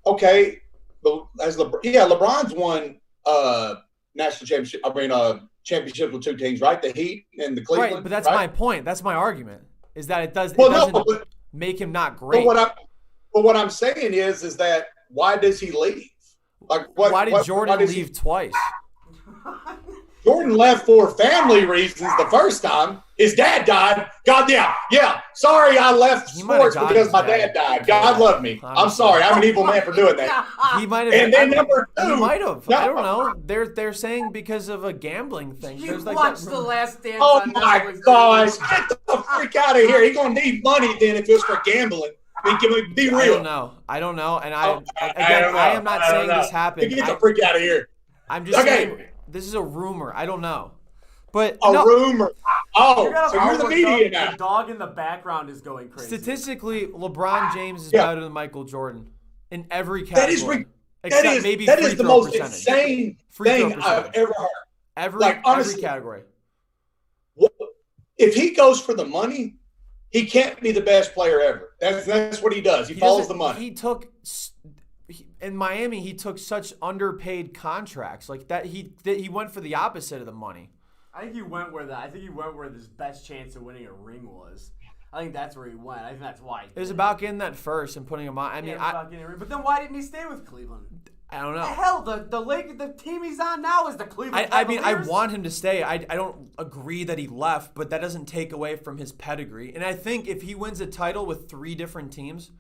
okay, but LeBron's won national championship. Championship with 2 teams, right? The Heat and the Cleveland. Right, but that's my point. That's my argument. Is that it doesn't make him not great. But what I'm saying is that why does he leave? Why did Jordan leave twice? Jordan left for family reasons the first time. His dad died. God, yeah. Sorry, I left sports because my dad died. God love me. I'm sorry. I'm an evil man for doing that. He might have. And then number 2. He might have. No. I don't know. They're saying because of a gambling thing. You watched The Last Dance. Oh my gosh! Get the freak out of here. He's gonna need money then if it's for gambling. Be real. I don't know. And I am not saying this happened. Get the freak out of here. I'm just saying this is a rumor. I don't know. But rumor. Oh, You got so him you're the all worked media up. now. The dog in the background is going crazy. Statistically, LeBron James is Yeah. better than Michael Jordan in every That is category. re- except maybe that free is the throw most percentage. insane Free throw thing I've percentage. ever heard. Every honestly, category. If he goes for the money, he can't be the best player ever. That's what he does. He follows the money. In Miami, he took such underpaid contracts like that. He went for the opposite of the money. I think he went where his best chance of winning a ring was. I think that's where he went. I think that's why. It was about getting that first and putting him on. But then why didn't he stay with Cleveland? I don't know. Hell, the team he's on now is the Cleveland I mean, I Cavaliers. want him to stay. I don't agree that he left, but that doesn't take away from his pedigree. And I think if he wins a title with 3 different teams,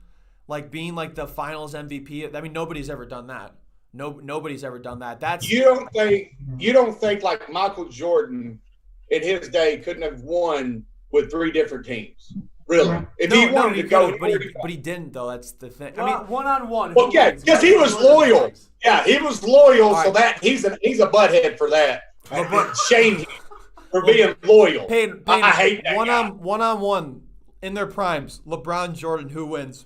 like being like the Finals MVP, I mean, nobody's ever done that. Nobody's ever done that. You don't think like Michael Jordan in his day couldn't have won with 3 different teams? Really? If he wanted to go, but he didn't though. That's the thing. I mean, one-on-one. Well, yeah, because he was loyal. Yeah, he was loyal, so that he's a butthead for that. Shame him for being loyal. Peyton, I hate that. One-on-one in their primes. LeBron, Jordan, who wins?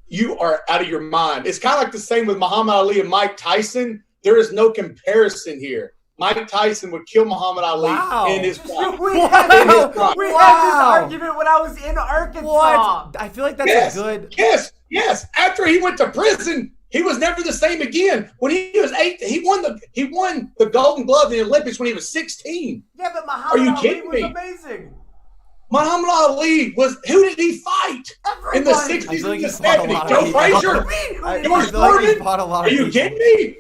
You are out of your mind. It's kind of like the same with Muhammad Ali and Mike Tyson. There is no comparison here. Mike Tyson would kill Muhammad Ali in his prime. We had this argument when I was in Arkansas. What? I feel like that's a good. Yes. After he went to prison, he was never the same again. When he was 8, he won the Golden Glove in the Olympics when he was 16. Yeah, but Muhammad Ali was amazing. Muhammad Ali who did he fight in the 60s and the 70s? Joe Frazier? George Foreman? Are you kidding me?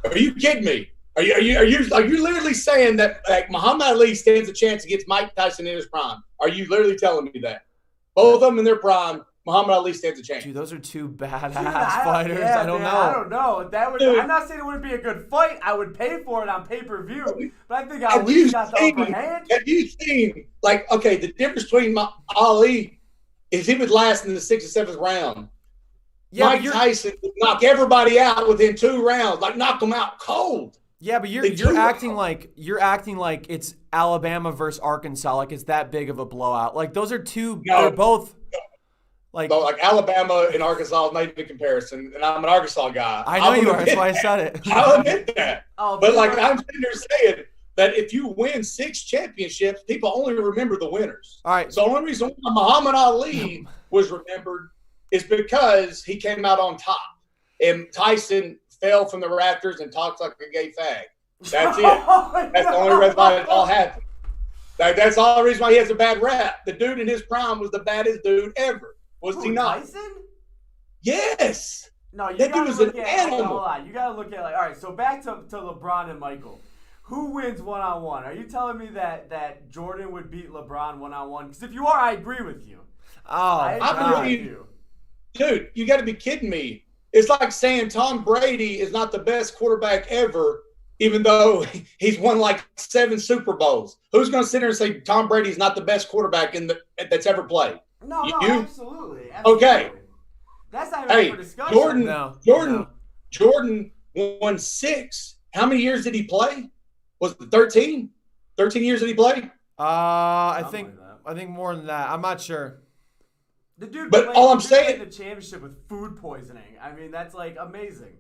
Are you kidding me? Are you literally saying that like Muhammad Ali stands a chance against Mike Tyson in his prime? Are you literally telling me that? Both of them in their prime, Muhammad Ali stands a chance. Dude, those are 2 badass fighters. I don't know. I don't know. I'm not saying it wouldn't be a good fight. I would pay for it on pay-per-view, but I think Ali's got the upper hand. Have you seen, the difference between Ali is he would last in the 6th or 7th round. Yeah, Mike Tyson would knock everybody out within 2 rounds, knock them out cold. Yeah, but you're acting like it's Alabama versus Arkansas, like it's that big of a blowout. Like those are 2. No, they're both. Like Alabama and Arkansas is not even a comparison, and I'm an Arkansas guy. I know you are. That's why I said it. I'll admit that. But I'm sitting there saying that if you win 6 championships, people only remember the winners. All right. So the only reason why Muhammad Ali was remembered is because he came out on top, and Tyson fell from the rafters and talks like a gay fag. That's it. That's the only reason why it all happened. That's all the reason why he has a bad rap. The dude in his prime was the baddest dude ever. Was he not? Tyson? Yes. No, you that dude was an animal. Hold on. You gotta look at all right. So back to LeBron and Michael. Who wins one-on-one? Are you telling me that Jordan would beat LeBron one-on-one? Because if you are, I agree with you. I agree with you. Dude, you got to be kidding me. It's like saying Tom Brady is not the best quarterback ever, even though he's won 7 Super Bowls. Who's going to sit there and say Tom Brady's not the best quarterback that's ever played? No, absolutely. Okay. That's not even for discussion. Jordan won 6. How many years did he play? Was it 13? 13 years did he play? I think more than that. I'm not sure. The dude saying the championship with food poisoning. I mean, that's amazing.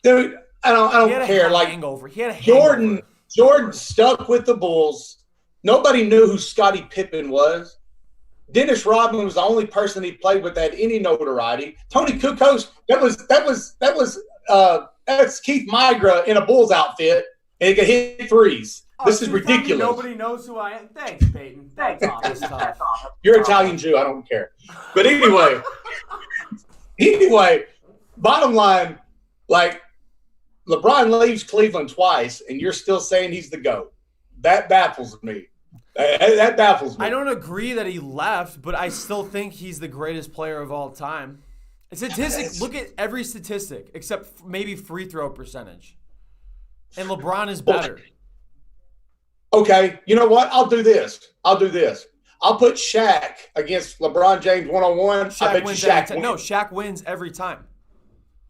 Dude, I don't care. He had a hangover. Jordan stuck with the Bulls. Nobody knew who Scottie Pippen was. Dennis Rodman was the only person he played with that had any notoriety. Tony Kukoc, that's Keith Migra in a Bulls outfit, and he could hit threes. This is ridiculous. Nobody knows who I am. Thanks, Peyton. Thanks, Austin. You're Italian Jew. I don't care. But anyway, bottom line, LeBron leaves Cleveland twice, and you're still saying he's the GOAT. That baffles me. That baffles me. I don't agree that he left, but I still think he's the greatest player of all time. Look at every statistic except maybe free throw percentage. And LeBron is better. Okay, you know what? I'll do this. I'll put Shaq against LeBron James one-on-one. I bet you Shaq wins. No, Shaq wins every time.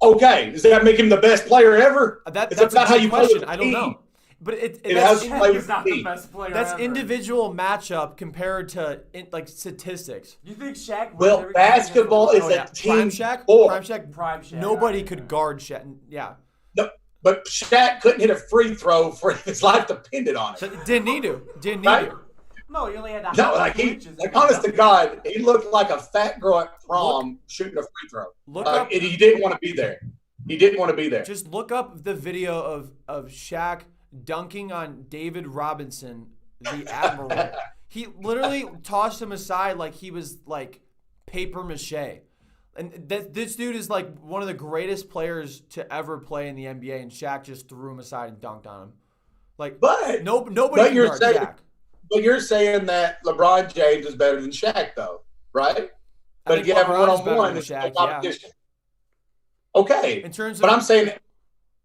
Okay, does that make him the best player ever? That's about how you question. I don't know. But It that's, has to play He's with not the the team. best player that's ever. individual matchup compared to statistics. You think Shaq? wins Well, every game against basketball is LeBron? a team Prime Shaq. sport. Prime Shaq. Shaq, Nobody alright, could yeah. guard Shaq. Yeah. No, but Shaq couldn't hit a free throw for his life depended on So it. didn't need to. Didn't need Right? to. No, he only had to No, hop like he, switches like and honest to go. God, he looked like a fat girl at prom shooting a free throw. Look Like, up. he didn't want to be there. He didn't want to be there. Just look up the video of Shaq dunking on David Robinson, the Admiral. He literally tossed him aside like he was like paper mache. And this dude is like one of the greatest players to ever play in the NBA, and Shaq just threw him aside and dunked on him. Like, But nobody but can you're guard saying- Shaq. but you're saying that LeBron James is better than Shaq, though, right? I But think if you have LeBron is better one-on-one, than it's no Shaq, yeah. competition. Okay, In terms of, but I'm saying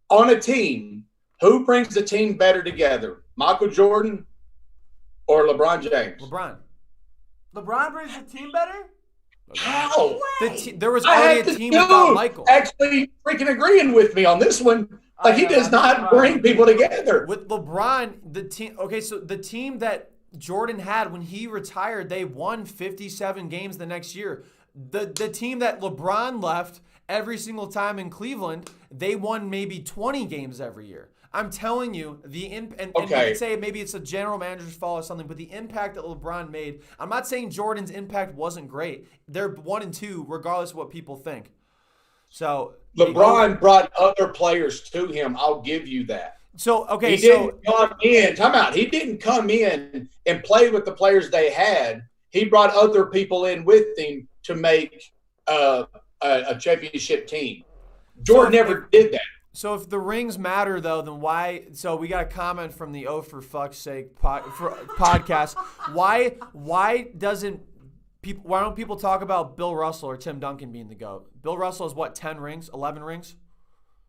on a team, who brings the team better together? Michael Jordan or LeBron James? LeBron. LeBron brings the team better. How? There was I already have a the team without dude Michael. actually freaking agreeing with me on this one. Like, he does not bring people together. With LeBron, the team. Okay, so the team that Jordan had when he retired, they won 57 games the next year. The team that LeBron left every single time in Cleveland, they won maybe 20 games every year. I'm telling you, and you could say maybe it's a general manager's fault or something, but the impact that LeBron made, I'm not saying Jordan's impact wasn't great. They're 1 and 2, regardless of what people think. So LeBron brought other players to him. I'll give you that. So okay, He didn't come in. Time out. He didn't come in and play with the players they had. He brought other people in with him to make a championship team. Jordan never did that. So if the rings matter, though, then why? So we got a comment from the "Oh for fuck's sake" podcast. Why don't people talk about Bill Russell or Tim Duncan being the GOAT? Bill Russell has what, 10 rings, 11 rings?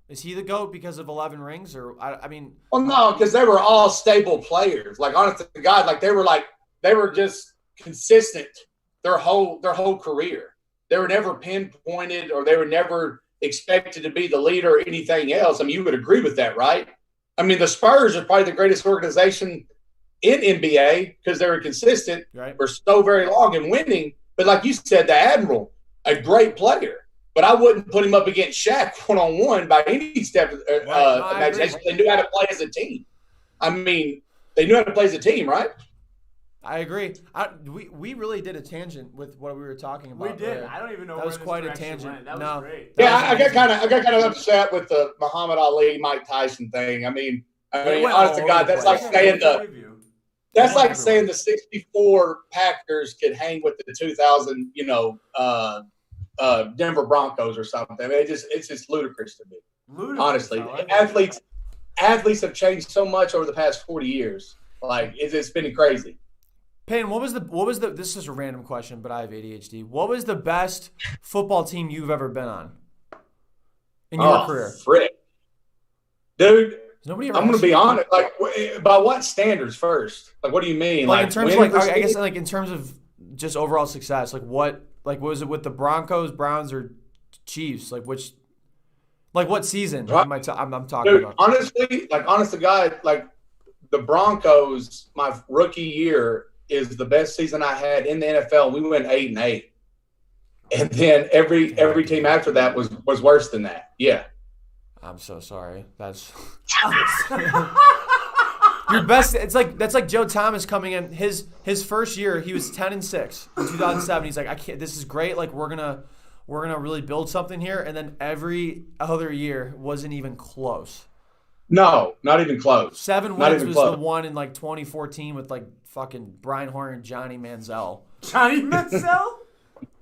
Is he the GOAT because of 11 rings? Or I mean, Well, no, because they were all stable players. Like, honest to God, they were just consistent their whole career. They were never pinpointed, or they were never expected to be the leader or anything else. I mean, you would agree with that, right? I mean, the Spurs are probably the greatest organization in NBA because they were consistent right? for so very long and winning. But like you said, the Admiral, a great player. But I wouldn't put him up against Shaq one-on-one by any step of imagination. They knew how to play as a team. I mean, they knew how to play as a team, right? I agree. We really did a tangent with what we were talking about. We did. I don't even know that where was this quite a direction tangent. went. That No. was great. Yeah, I got kind of upset with the Muhammad Ali, Mike Tyson thing. I mean, went honest to all God, over the that's like place. saying everywhere. saying the '64 Packers could hang with the 2000, Denver Broncos or something. I mean, it's just ludicrous to me. Ludicrous, Honestly, I like it. athletes have changed so much over the past 40 years. Like, it's been crazy. Peyton, what was the? This is a random question, but I have ADHD. What was the best football team you've ever been on in your career? Frick. Dude, Has nobody ever I'm going asked to be you? honest. Like, by what standards first? Like, what do you mean? Like in terms of win I guess percentage? like in terms of just overall success. Like what? Like was it with the Broncos, Browns, or Chiefs? Like which? Like what season am I I'm talking Dude, about? honestly, honest to God, like the Broncos, my rookie year is the best season I had in the NFL. We went 8-8, and then every team after that was worse than that. Yeah, I'm so sorry. That's your best. That's like Joe Thomas coming in his first year. He was 10-6 in 2007. He's like, I can't. This is great. Like we're gonna really build something here. And then every other year wasn't even close. no, not even close. 7 Not wins even was close. the one in like 2014 with like fucking Brian Horner and Johnny Manziel. Johnny Manziel?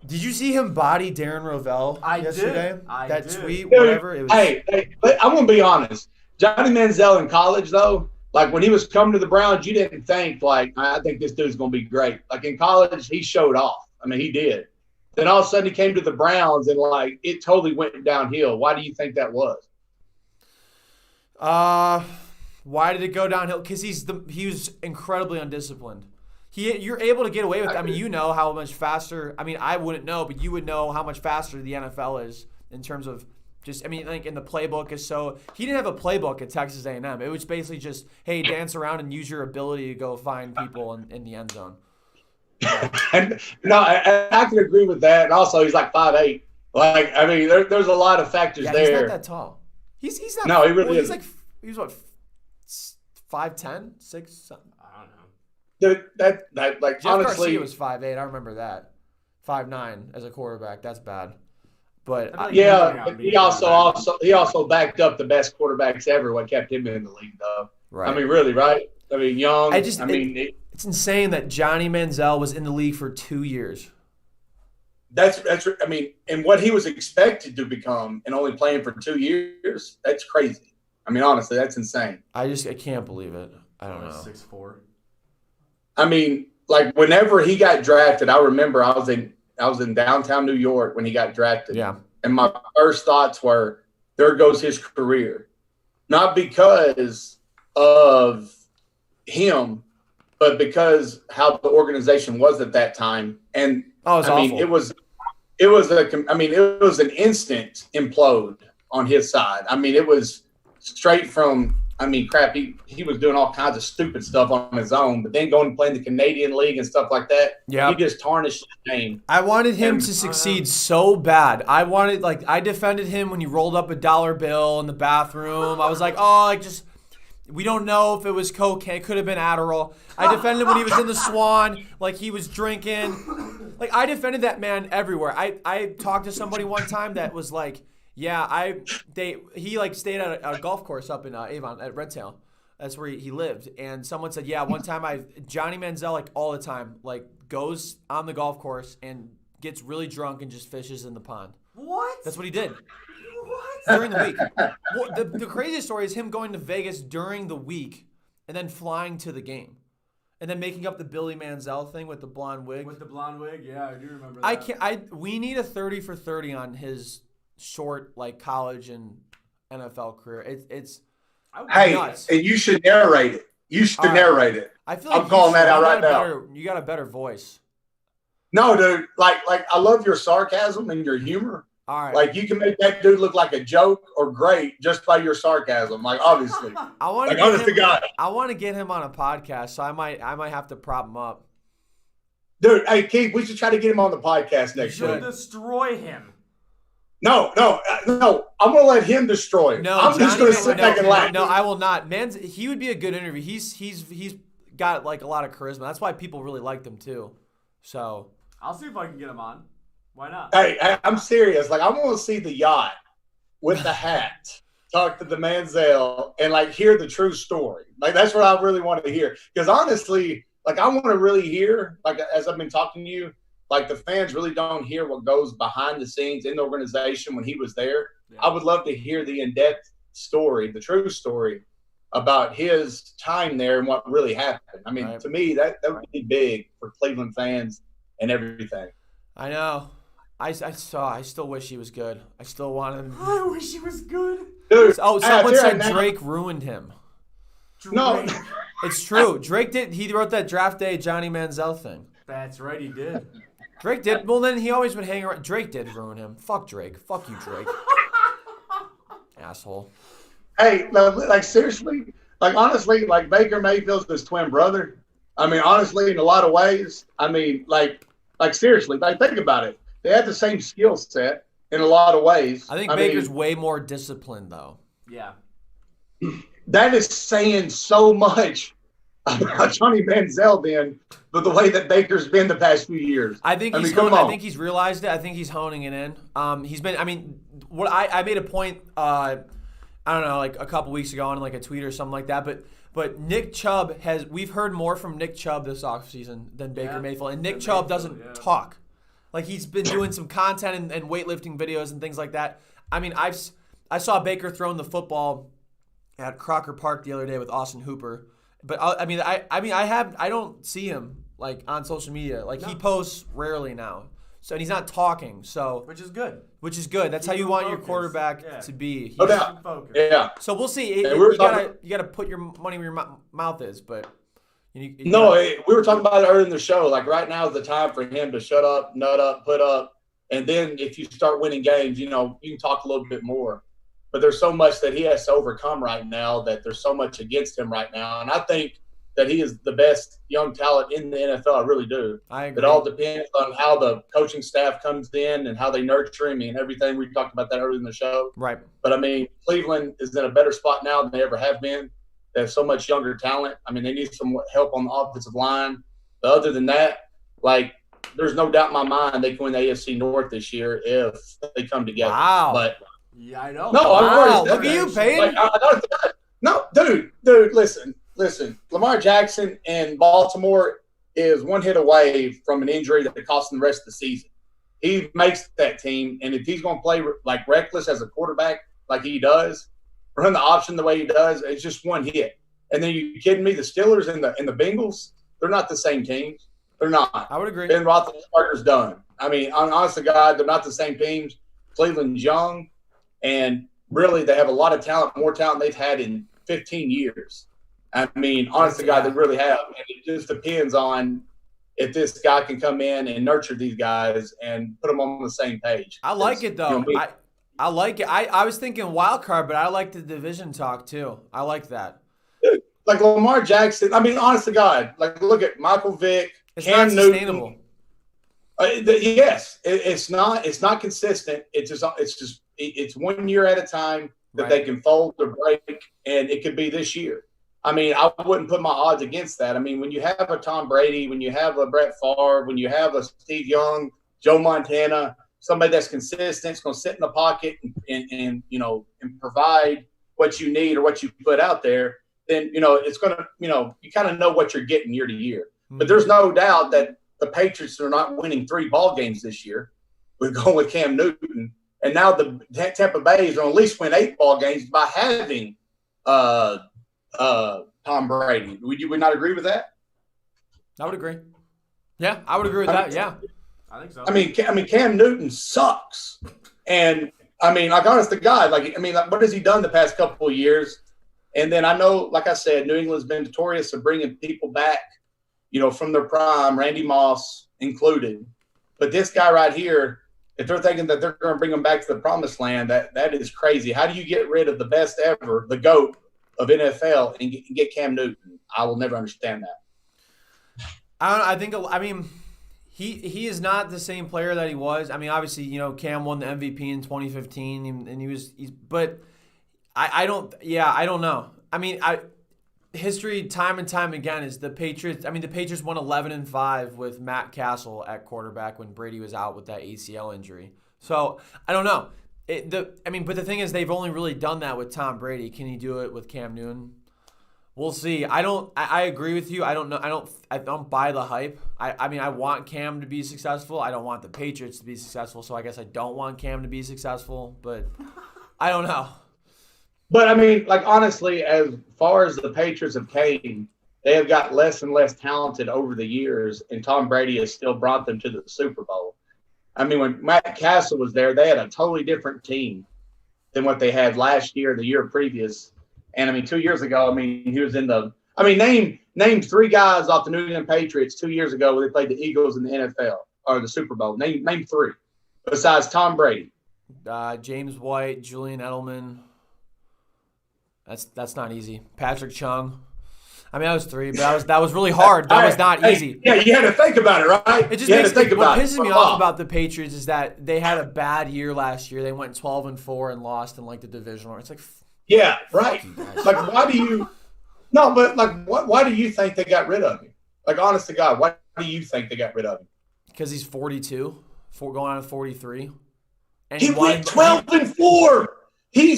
Did you see him body Darren Rovell I did. yesterday? I that did. tweet, Dude, whatever. It was. Hey, I'm gonna be honest. Johnny Manziel in college, though, like when he was coming to the Browns, you didn't think like, I think this dude's gonna be great. Like in college, he showed off. I mean, he did. Then all of a sudden, he came to the Browns, and like it totally went downhill. Why do you think that was? Why did it go downhill? Because he was incredibly undisciplined. You're able to get away with it. I mean, you know how much faster. I mean, I wouldn't know, but you would know how much faster the NFL is in terms of Just, I mean, like in the playbook is so he didn't have a playbook at Texas A&M. It was basically just, hey, dance around and use your ability to go find people in the end zone. And, no, I can agree with that. And also, he's like 5'8". Like, I mean, there's a lot of factors there. He's not that tall. He's not. No, he really well, isn't. He was what, 5'10", 6 something. I don't know. Dude, that like Jeff honestly Garcia was 5'8". I remember that. 5'9" as a quarterback. That's bad. But yeah, but he also backed up the best quarterbacks ever. What kept him in the league, though. Right. I mean, really, right? I mean, Young. It's insane that Johnny Manziel was in the league for 2 years. That's. I mean, and what he was expected to become, and only playing for 2 years. That's crazy. I mean, honestly, that's insane. I can't believe it. I don't know. 6'4". I mean, like whenever he got drafted, I remember I was in downtown New York when he got drafted. Yeah. And my first thoughts were, there goes his career. Not because of him, but because how the organization was at that time. And awful. it was an instant implode on his side. I mean, it was straight from, crap, he was doing all kinds of stupid stuff on his own, but then going and playing the Canadian League and stuff like that, he just tarnished his name. I wanted him to succeed so bad. I defended him when he rolled up a dollar bill in the bathroom. I was like, we don't know if it was cocaine. It could have been Adderall. I defended him when he was in the Swan, like he was drinking. Like, I defended that man everywhere. I talked to somebody one time that was like, yeah, he stayed at a golf course up in Avon at Redtail. That's where he lived. And someone said, yeah, one time Johnny Manziel, like all the time, like goes on the golf course and gets really drunk and just fishes in the pond. What? That's what he did. What? During the week. Well, the craziest story is him going to Vegas during the week and then flying to the game. And then making up the Billy Manziel thing with the blonde wig. With the blonde wig? Yeah, I do remember that. We need a 30 for 30 on his short, like, college and NFL career. It's nuts. And you should narrate it. Narrate it. I feel like I'm calling that out right now. You got a better voice. No, dude. Like I love your sarcasm and your humor. All right. Like, you can make that dude look like a joke or great just by your sarcasm. Like, obviously. I want to get him on a podcast, so I might have to prop him up. Dude, hey Keith, we should try to get him on the podcast next week. Destroy him. No. I'm gonna let him destroy it. No, I'm just gonna sit back and laugh. No, I will not. He would be a good interview. He's got like a lot of charisma. That's why people really liked him too. So I'll see if I can get him on. Why not? Hey, I'm serious. Like, I want to see the yacht with the hat, talk to the Manziel, and like hear the true story. Like, that's what I really want to hear. Because honestly, like, I want to really hear, like, as I've been talking to you, like, the fans really don't hear what goes behind the scenes in the organization when he was there. Yeah. I would love to hear the in-depth story, the true story about his time there and what really happened. I mean, to me, that would be big for Cleveland fans and everything. I know. I still wish he was good. I still want him. I wish he was good. Dude, someone said Drake ruined him. Drake. No. It's true. Drake did. He wrote that draft day Johnny Manziel thing. That's right, he did. Drake did. Well, then he always would hang around. Drake did ruin him. Fuck Drake. Fuck you, Drake. Asshole. Hey, like, seriously, like, honestly, like, Baker Mayfield's his twin brother. I mean, honestly, in a lot of ways. I mean, like seriously, like, think about it. They have the same skill set in a lot of ways. I think Baker's way more disciplined, though. Yeah. That is saying so much about Johnny Manziel then, but the way that Baker's been the past few years. I think he's realized it. I think he's honing it in. He's been. I mean, what I made a point. I don't know, like a couple weeks ago on like a tweet or something like that. But Nick Chubb we've heard more from Nick Chubb this offseason than Baker Mayfield, and Nick Chubb doesn't talk. Like, he's been doing some content and weightlifting videos and things like that. I mean, I saw Baker throwing the football at Crocker Park the other day with Austin Hooper. But I don't see him like on social media. Like, he posts rarely now. So, and he's not talking. So, which is good. That's how you want your quarterback to be. No doubt. Yeah. So we'll see. You gotta put your money where your mouth is, but. We were talking about it earlier in the show. Like, right now is the time for him to shut up, nut up, put up, And then if you start winning games, you know, you can talk a little bit more. But there's so much that he has to overcome right now, that there's so much against him right now. And I think that he is the best young talent in the NFL. I really do. I agree. It all depends on how the coaching staff comes in and how they nurture him and everything. We talked about that earlier in the show. Right. But, I mean, Cleveland is in a better spot now than they ever have been. They have so much younger talent. I mean, they need some help on the offensive line. But other than that, like, there's no doubt in my mind they can win the AFC North this year if they come together. Wow. But Yeah, I know. no, Wow, look at you, Peyton. No, dude, listen. Lamar Jackson in Baltimore is one hit away from an injury that could cost him the rest of the season. He makes that team, and if he's going to play like reckless as a quarterback, like he does, run the option the way he does, it's just one hit. And then you kidding me? The Steelers and the Bengals, they're not the same teams. They're not. I would agree. Ben Roethlisberger's done. I mean, honest to God, they're not the same teams. Cleveland's young, and really they have a lot of talent, more talent they've had in 15 years. I mean, honest to God, they really have. And it just depends on if this guy can come in and nurture these guys and put them on the same page. I like it, though. You know, I like it. I was thinking wild card, but I like the division talk, too. I like that. Like Lamar Jackson, I mean, honest to God, like look at Michael Vick, It's Cam not Newton. sustainable. Yes, it's not. It's not consistent. It's 1 year at a time that they can fold or break, and it could be this year. I mean, I wouldn't put my odds against that. I mean, when you have a Tom Brady, when you have a Brett Favre, when you have a Steve Young, Joe Montana, somebody that's consistent, it's going to sit in the pocket and you know and provide what you need or what you put out there, then you know it's going to you kind of know what you're getting year to year. But there's no doubt that the Patriots are not winning 3 ball games this year. We're going with Cam Newton, and now the Tampa Bay is going to at least win 8 ball games by having Tom Brady. Would you not agree with that? I would agree. Yeah, I would agree with that. Yeah. I think so. I mean, Cam Newton sucks, and I mean, like honest to God, like what has he done the past couple of years? And then I know, like I said, New England's been notorious of bringing people back, you know, from their prime, Randy Moss included. But this guy right here, if they're thinking that they're going to bring him back to the promised land, that is crazy. How do you get rid of the best ever, the GOAT of NFL, and get Cam Newton? I will never understand that. I mean, he is not the same player that he was. I mean, obviously, you know, Cam won the MVP in 2015, and but I don't know. I mean, history time and time again is the Patriots. I mean, the Patriots won 11-5 with Matt Castle at quarterback when Brady was out with that ACL injury. So I don't know. But the thing is, they've only really done that with Tom Brady. Can he do it with Cam Newton? We'll see. I agree with you. I don't know. I don't buy the hype. I mean, I want Cam to be successful. I don't want the Patriots to be successful. So I guess I don't want Cam to be successful. But I don't know. But I mean, like honestly, as far as the Patriots have came, they have got less and less talented over the years, and Tom Brady has still brought them to the Super Bowl. I mean, when Matt Castle was there, they had a totally different team than what they had last year, the year previous. And I mean, 2 years ago, I mean, he was in the. I mean, name 3 guys off the New England Patriots 2 years ago when they played the Eagles in the NFL or the Super Bowl. Name 3 besides Tom Brady. James White, Julian Edelman. That's not easy. Patrick Chung. I mean, that was 3, but that was really hard. That was not easy. Yeah, you had to think about it, right? It just you makes had to think what about pisses it. me off about the Patriots is that they had a bad year last year. They went 12-4 and lost in like the divisional. It's like, yeah, right. Like, why do you? No, but like, why do you think they got rid of him? Like, honest to God, why do you think they got rid of him? Because he's 42, going on to 43. And he went 12-4. He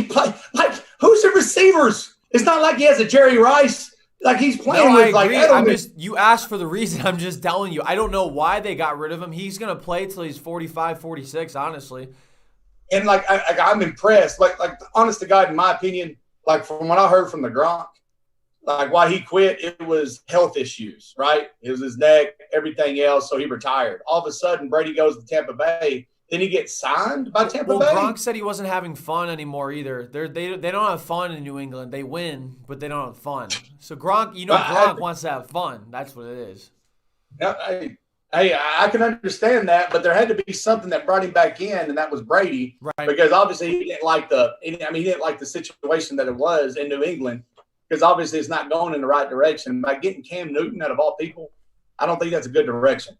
played like who's the receivers? It's not like he has a Jerry Rice. Like he's playing with like Edelman. You asked for the reason. I'm just telling you. I don't know why they got rid of him. He's gonna play till he's 45, 46. Honestly. And like I'm impressed. Like honest to God, in my opinion, like from what I heard from the Gronk, like why he quit, it was health issues. Right? It was his neck, everything else. So he retired. All of a sudden, Brady goes to Tampa Bay. Then he gets signed by Tampa Bay? Gronk said he wasn't having fun anymore either. They don't have fun in New England. They win, but they don't have fun. So Gronk, Gronk wants to have fun. That's what it is. Hey, Hey, I can understand that, but there had to be something that brought him back in, and that was Brady. Right. Because obviously he didn't like the situation that it was in New England, because obviously it's not going in the right direction. By getting Cam Newton out of all people, I don't think that's a good direction.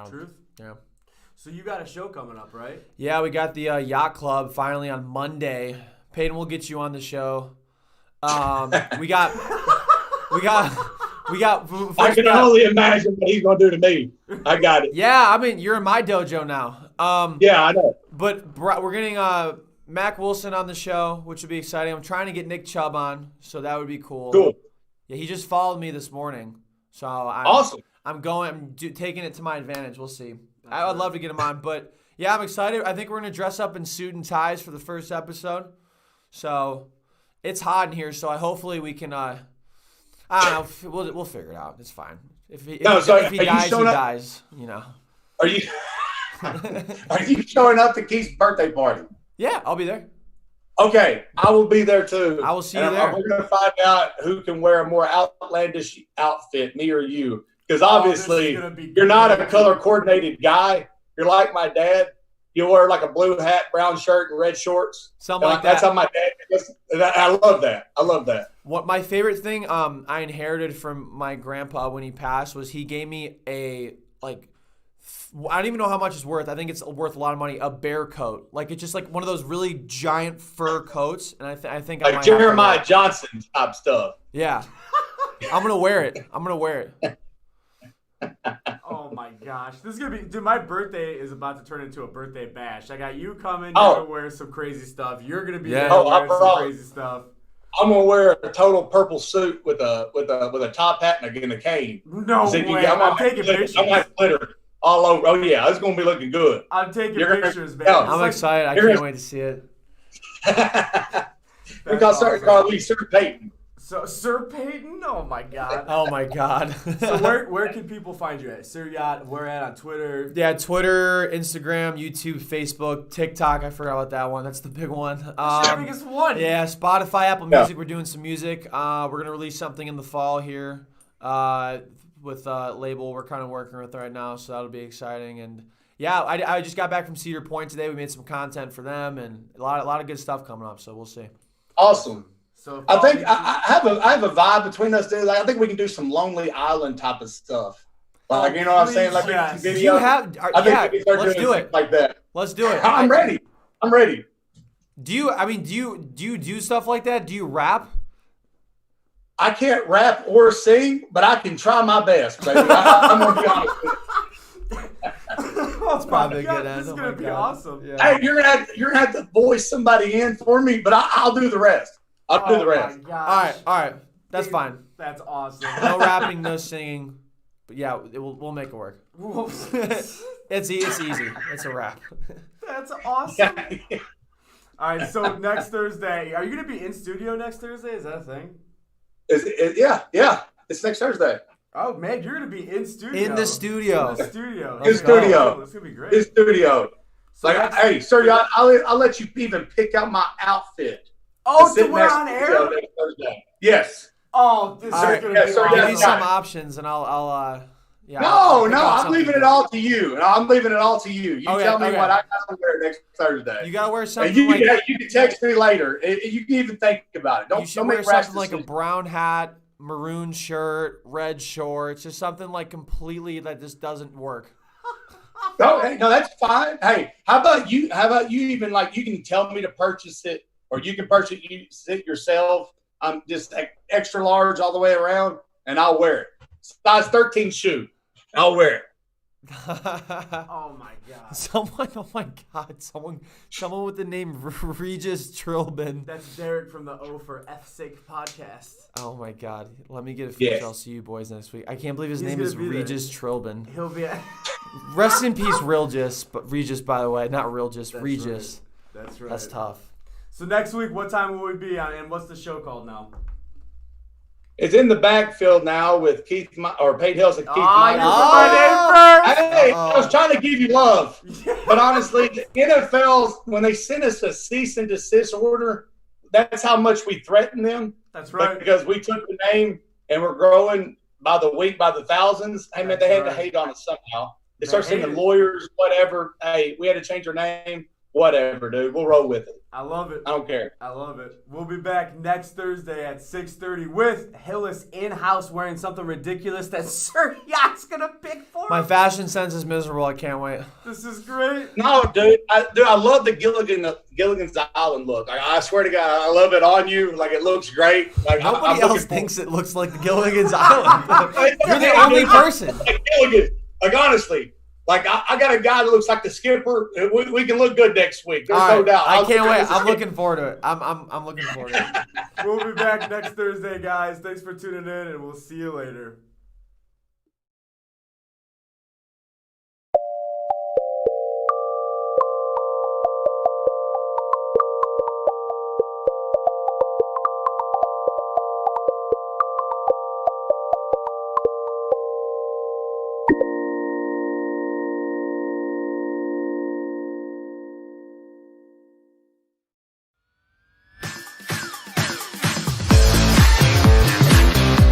Truth? Yeah. So you got a show coming up, right? Yeah, we got the Yacht Club finally on Monday. Peyton, we'll get you on the show. We got. I can only imagine what he's going to do to me. I got it. Yeah, I mean, you're in my dojo now. Yeah, I know. But we're getting Mac Wilson on the show, which would be exciting. I'm trying to get Nick Chubb on, so that would be cool. Cool. Yeah, he just followed me this morning, so Awesome. I'm taking it to my advantage. We'll see. I would love to get him on, but yeah, I'm excited. I think we're gonna dress up in suit and ties for the first episode. So it's hot in here, so hopefully we can. I don't know. We'll figure it out. It's fine. If he dies, he dies. You know. Are you showing up to Keith's birthday party? Yeah, I'll be there. Okay, I will be there too. I will see you there. We're going to find out who can wear a more outlandish outfit, me or you. Because obviously, you're not a color-coordinated guy. You're like my dad. You wear like a blue hat, brown shirt, and red shorts. Something like that. That's how my dad is. I love that. I love that. What my favorite thing I inherited from my grandpa when he passed was he gave me I don't even know how much it's worth. I think it's worth a lot of money. A bear coat, like it's just like one of those really giant fur coats, and I think I might Jeremiah Johnson type stuff. Yeah, I'm gonna wear it. Oh my gosh, this is gonna be. Dude, my birthday is about to turn into a birthday bash. I got you coming. You're gonna wear some crazy stuff. You're gonna be there wearing some crazy stuff. I'm gonna wear a total purple suit with a top hat and a cane. No way. I'm taking pictures. I'm like glitter all over. Oh yeah, it's gonna be looking good. I'm taking pictures, man. I'm excited. I can't wait to see it. We call Sir Peyton. So Sir Peyton? Oh my god. Oh my god. So where can people find you at? Sir Yacht, where at on Twitter? Yeah, Twitter, Instagram, YouTube, Facebook, TikTok. I forgot about that one. That's the big one. That's the biggest one. Yeah, Spotify, Apple Music. We're doing some music. We're gonna release something in the fall here with a label we're kind of working with right now, so that'll be exciting. And yeah, I just got back from Cedar Point today. We made some content for them, and a lot of good stuff coming up. So we'll see. Awesome. So I think I have a vibe between us two. Like, I think we can do some Lonely Island type of stuff. Like, you know what I'm saying? Like, yes. Do you have? Let's do it. Like that. Let's do it. I'm ready. Do you do stuff like that? Do you rap? I can't rap or sing, but I can try my best, baby. I'm gonna be honest with you. That's probably a good end. This is gonna be awesome. Yeah. Hey, you're gonna have to voice somebody in for me, but I'll do the rest. I'll do the rest. My gosh. All right. That's fine. That's awesome. No rapping, no singing. But yeah, we'll make it work. It's easy. It's a rap. That's awesome. All right, so next Thursday, are you gonna be in studio next Thursday? Is that a thing? Yeah. It's next Thursday. Oh man, you're gonna be in studio. In the studio. In studio. In studio. It's gonna be great. In studio. So like, hey, sir, I'll let you even pick out my outfit. Oh, to wear on air? Yes. Oh, this is gonna be awesome. Give me some options, and I'll yeah. No, I'm leaving it all to you. I'm leaving it all to you. You tell me what I gotta wear next Thursday. You gotta wear something. You can text me later. You can even think about it. You should wear something like a brown hat, maroon shirt, red shorts, just something like completely that just doesn't work. No, that's fine. Hey, how about you even like you can tell me to purchase it, or you can purchase it yourself. I'm just extra large all the way around, and I'll wear it. Size 13 shoe. I'll wear it. Oh my god. Someone with the name Regis Trilbin. That's Derek from the O for F Sake podcast. Oh my god. Let me get a feature. I'll see you boys next week. I can't believe his name is Regis Trilbin. He'll be Rest in peace, Regis, by the way, not Regis, Regis. Right. That's right. That's tough. So next week, what time will we be on, and what's the show called now? It's in the backfield now with Peyton Hillis and Keith Migra. Hey, I was trying to give you love. But honestly, the NFL, when they sent us a cease and desist order, that's how much we threatened them. That's right. Because we took the name and we're growing by the week, by the thousands. Hey, man, they had to hate on us somehow. They start singing lawyers, whatever. Hey, we had to change our name. Whatever, dude. We'll roll with it. I love it. I don't care. I love it. We'll be back next Thursday at 6:30 with Hillis in-house wearing something ridiculous that Sir Yacht's going to pick for My him. fashion sense is miserable. I can't wait. This is great. No, dude. I love the Gilligan's Island look. I swear to God, I love it on you. Like, it looks great. Like, Nobody else thinks it looks like the Gilligan's Island. You're the only person. Like, Gilligan. Like, honestly. Like, I got a guy that looks like the skipper. We can look good next week. There's no doubt. I can't wait. I'm looking forward to it. I'm looking forward to it. We'll be back next Thursday, guys. Thanks for tuning in, and we'll see you later.